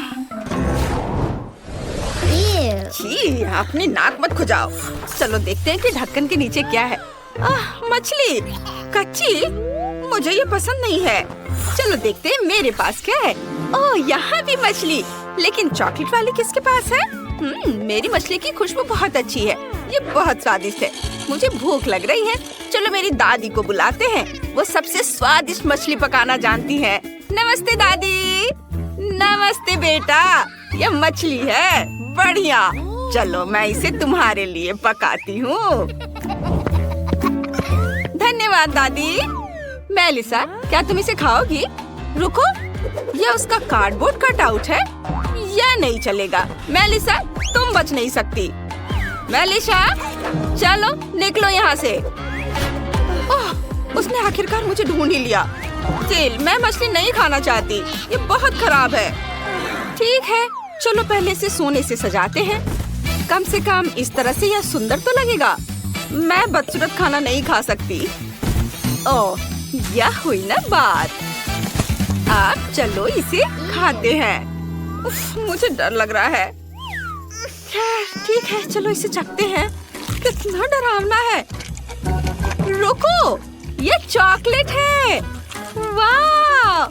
Speaker 1: छी, अपनी नाक मत खुजाओ। चलो देखते हैं कि ढक्कन के नीचे क्या है। मछली। कच्ची? मुझे ये पसंद नहीं है। चलो देखते हैं मेरे पास क्या है। ओह, यहाँ भी मछली, लेकिन चॉकलेट वाली किसके पास है? मेरी मछली की खुशबू बहुत अच्छी है। ये बहुत स्वादिष्ट है। मुझे भूख लग रही है। चलो मेरी दादी को बुलाते हैं। वो सबसे स्वादिष्ट मछली पकाना जानती है। नमस्ते दादी। नमस्ते बेटा। ये मछली है, बढ़िया। चलो मैं इसे तुम्हारे लिए पकाती हूँ। धन्यवाद दादी। मेलिसा, क्या तुम इसे खाओगी? रुको, ये उसका कार्डबोर्ड कटआउट है। यह नहीं चलेगा। मेलिसा, तुम बच नहीं सकती। मेलिसा, चलो निकलो यहाँ से। ओह, उसने आखिरकार मुझे ढूंढ ही लिया। जिल, मैं मछली नहीं खाना चाहती। ये बहुत खराब है। ठीक है, चलो पहले इसे सोने से सजाते हैं। कम से कम इस तरह से यह सुंदर तो लगेगा। मैं बदसूरत खाना नहीं खा सकती। ओह, यह हुई ना बात। अब चलो इसे खाते हैं। उफ, मुझे डर लग रहा है। ठीक है, चलो इसे चखते हैं। कितना डरावना है। रुको, ये चॉकलेट है। वाह,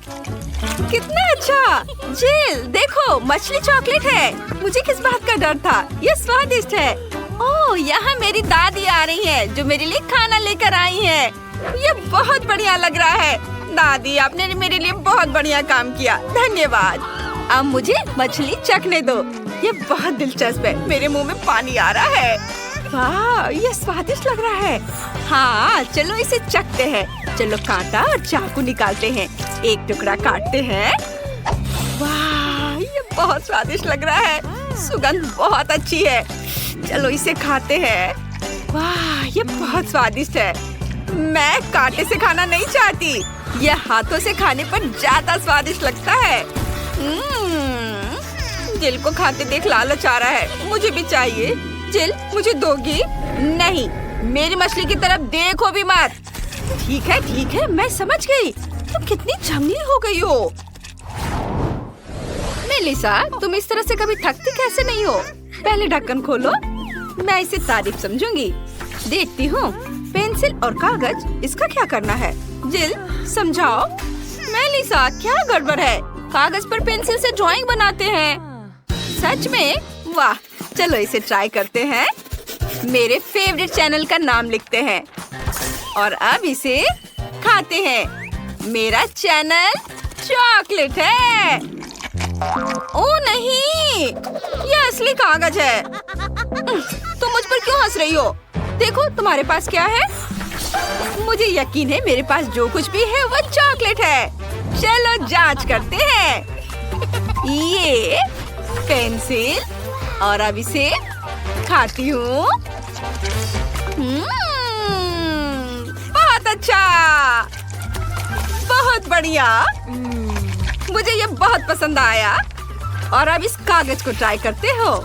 Speaker 1: कितना अच्छा। जिल, देखो, मछली चॉकलेट है। मुझे किस बात का डर था। ये स्वादिष्ट है। ओह, यहाँ मेरी दादी आ रही है, जो मेरे लिए खाना लेकर आई है। ये बहुत बढ़िया लग रहा है। दादी, आपने मेरे लिए बहुत बढ़िया काम किया। धन्यवाद। अब मुझे मछली चखने दो। ये बहुत दिलचस्प है। मेरे मुंह में पानी आ रहा है। वाह, ये स्वादिष्ट लग रहा है। हाँ, चलो इसे चखते हैं। चलो कांटा और चाकू निकालते हैं। एक टुकड़ा काटते हैं। वाह, ये बहुत स्वादिष्ट लग रहा है। सुगंध बहुत अच्छी है। चलो इसे खाते हैं। वाह, ये बहुत स्वादिष्ट है। मैं कांटे से खाना नहीं चाहती। यह हाथों से खाने पर ज्यादा स्वादिष्ट लगता है। जिल को खाते देख लालच आ रहा है। मुझे भी चाहिए। जिल, मुझे दोगी? नहीं, मेरी मछली की तरफ देखो भी मत। ठीक है, मैं समझ गई। तुम कितनी जंगली हो गई हो। मेलिसा, तुम इस तरह से कभी थकती कैसे नहीं हो? पहले ढक्कन खोलो। मैं इसे तारीफ समझूंगी। देखती हूँ। पेंसिल और कागज, इसका क्या करना है? जिल, समझाओ। मेलिसा, क्या गड़बड़ है? कागज पर पेंसिल से ड्राइंग बनाते हैं। सच में? वाह, चलो इसे ट्राई करते हैं। मेरे फेवरेट चैनल का नाम लिखते हैं और अब इसे खाते हैं। मेरा चैनल चॉकलेट है। ओह नहीं, ये असली कागज है। तुम मुझ पर क्यों हंस रही हो? देखो तुम्हारे पास क्या है। मुझे यकीन है मेरे पास जो कुछ भी है वो चॉकलेट है। चलो जांच करते हैं। ये पेंसिल, और अब इसे खाती हूँ। बहुत अच्छा, बहुत बढ़िया। मुझे ये बहुत पसंद आया। और अब इस कागज को ट्राई करते हो।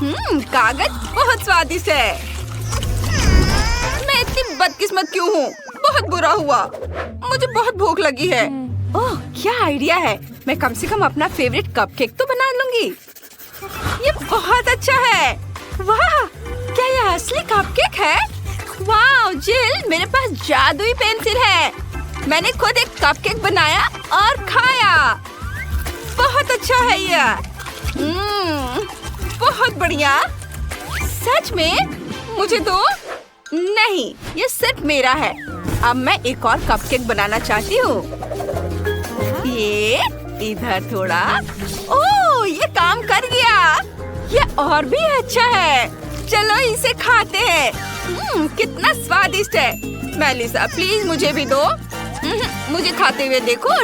Speaker 1: कागज बहुत स्वादिष्ट है। मैं इतनी बदकिस्मत क्यों हूँ? बहुत बुरा हुआ। मुझे बहुत भूख लगी है। ओह, क्या आइडिया है। मैं कम से कम अपना फेवरेट कपकेक तो बना लूंगी। ये बहुत अच्छा है। वाह, क्या ये असली कपकेक है? वाह जिल, मेरे पास जादुई पेंसिल है। मैंने खुद एक कपकेक बनाया और खाया। बहुत अच्छा है ये। बहुत बढ़िया। सच में? मुझे दो। नहीं, ये सिर्फ मेरा है। अब मैं एक और कपकेक बनाना चाहती हूँ। ये इधर थोड़ा। ओह, ये काम कर गया। ये और भी अच्छा है। चलो इसे खाते हैं। कितना स्वादिष्ट है। मेलिसा, प्लीज मुझे भी दो। मुझे खाते हुए देखो।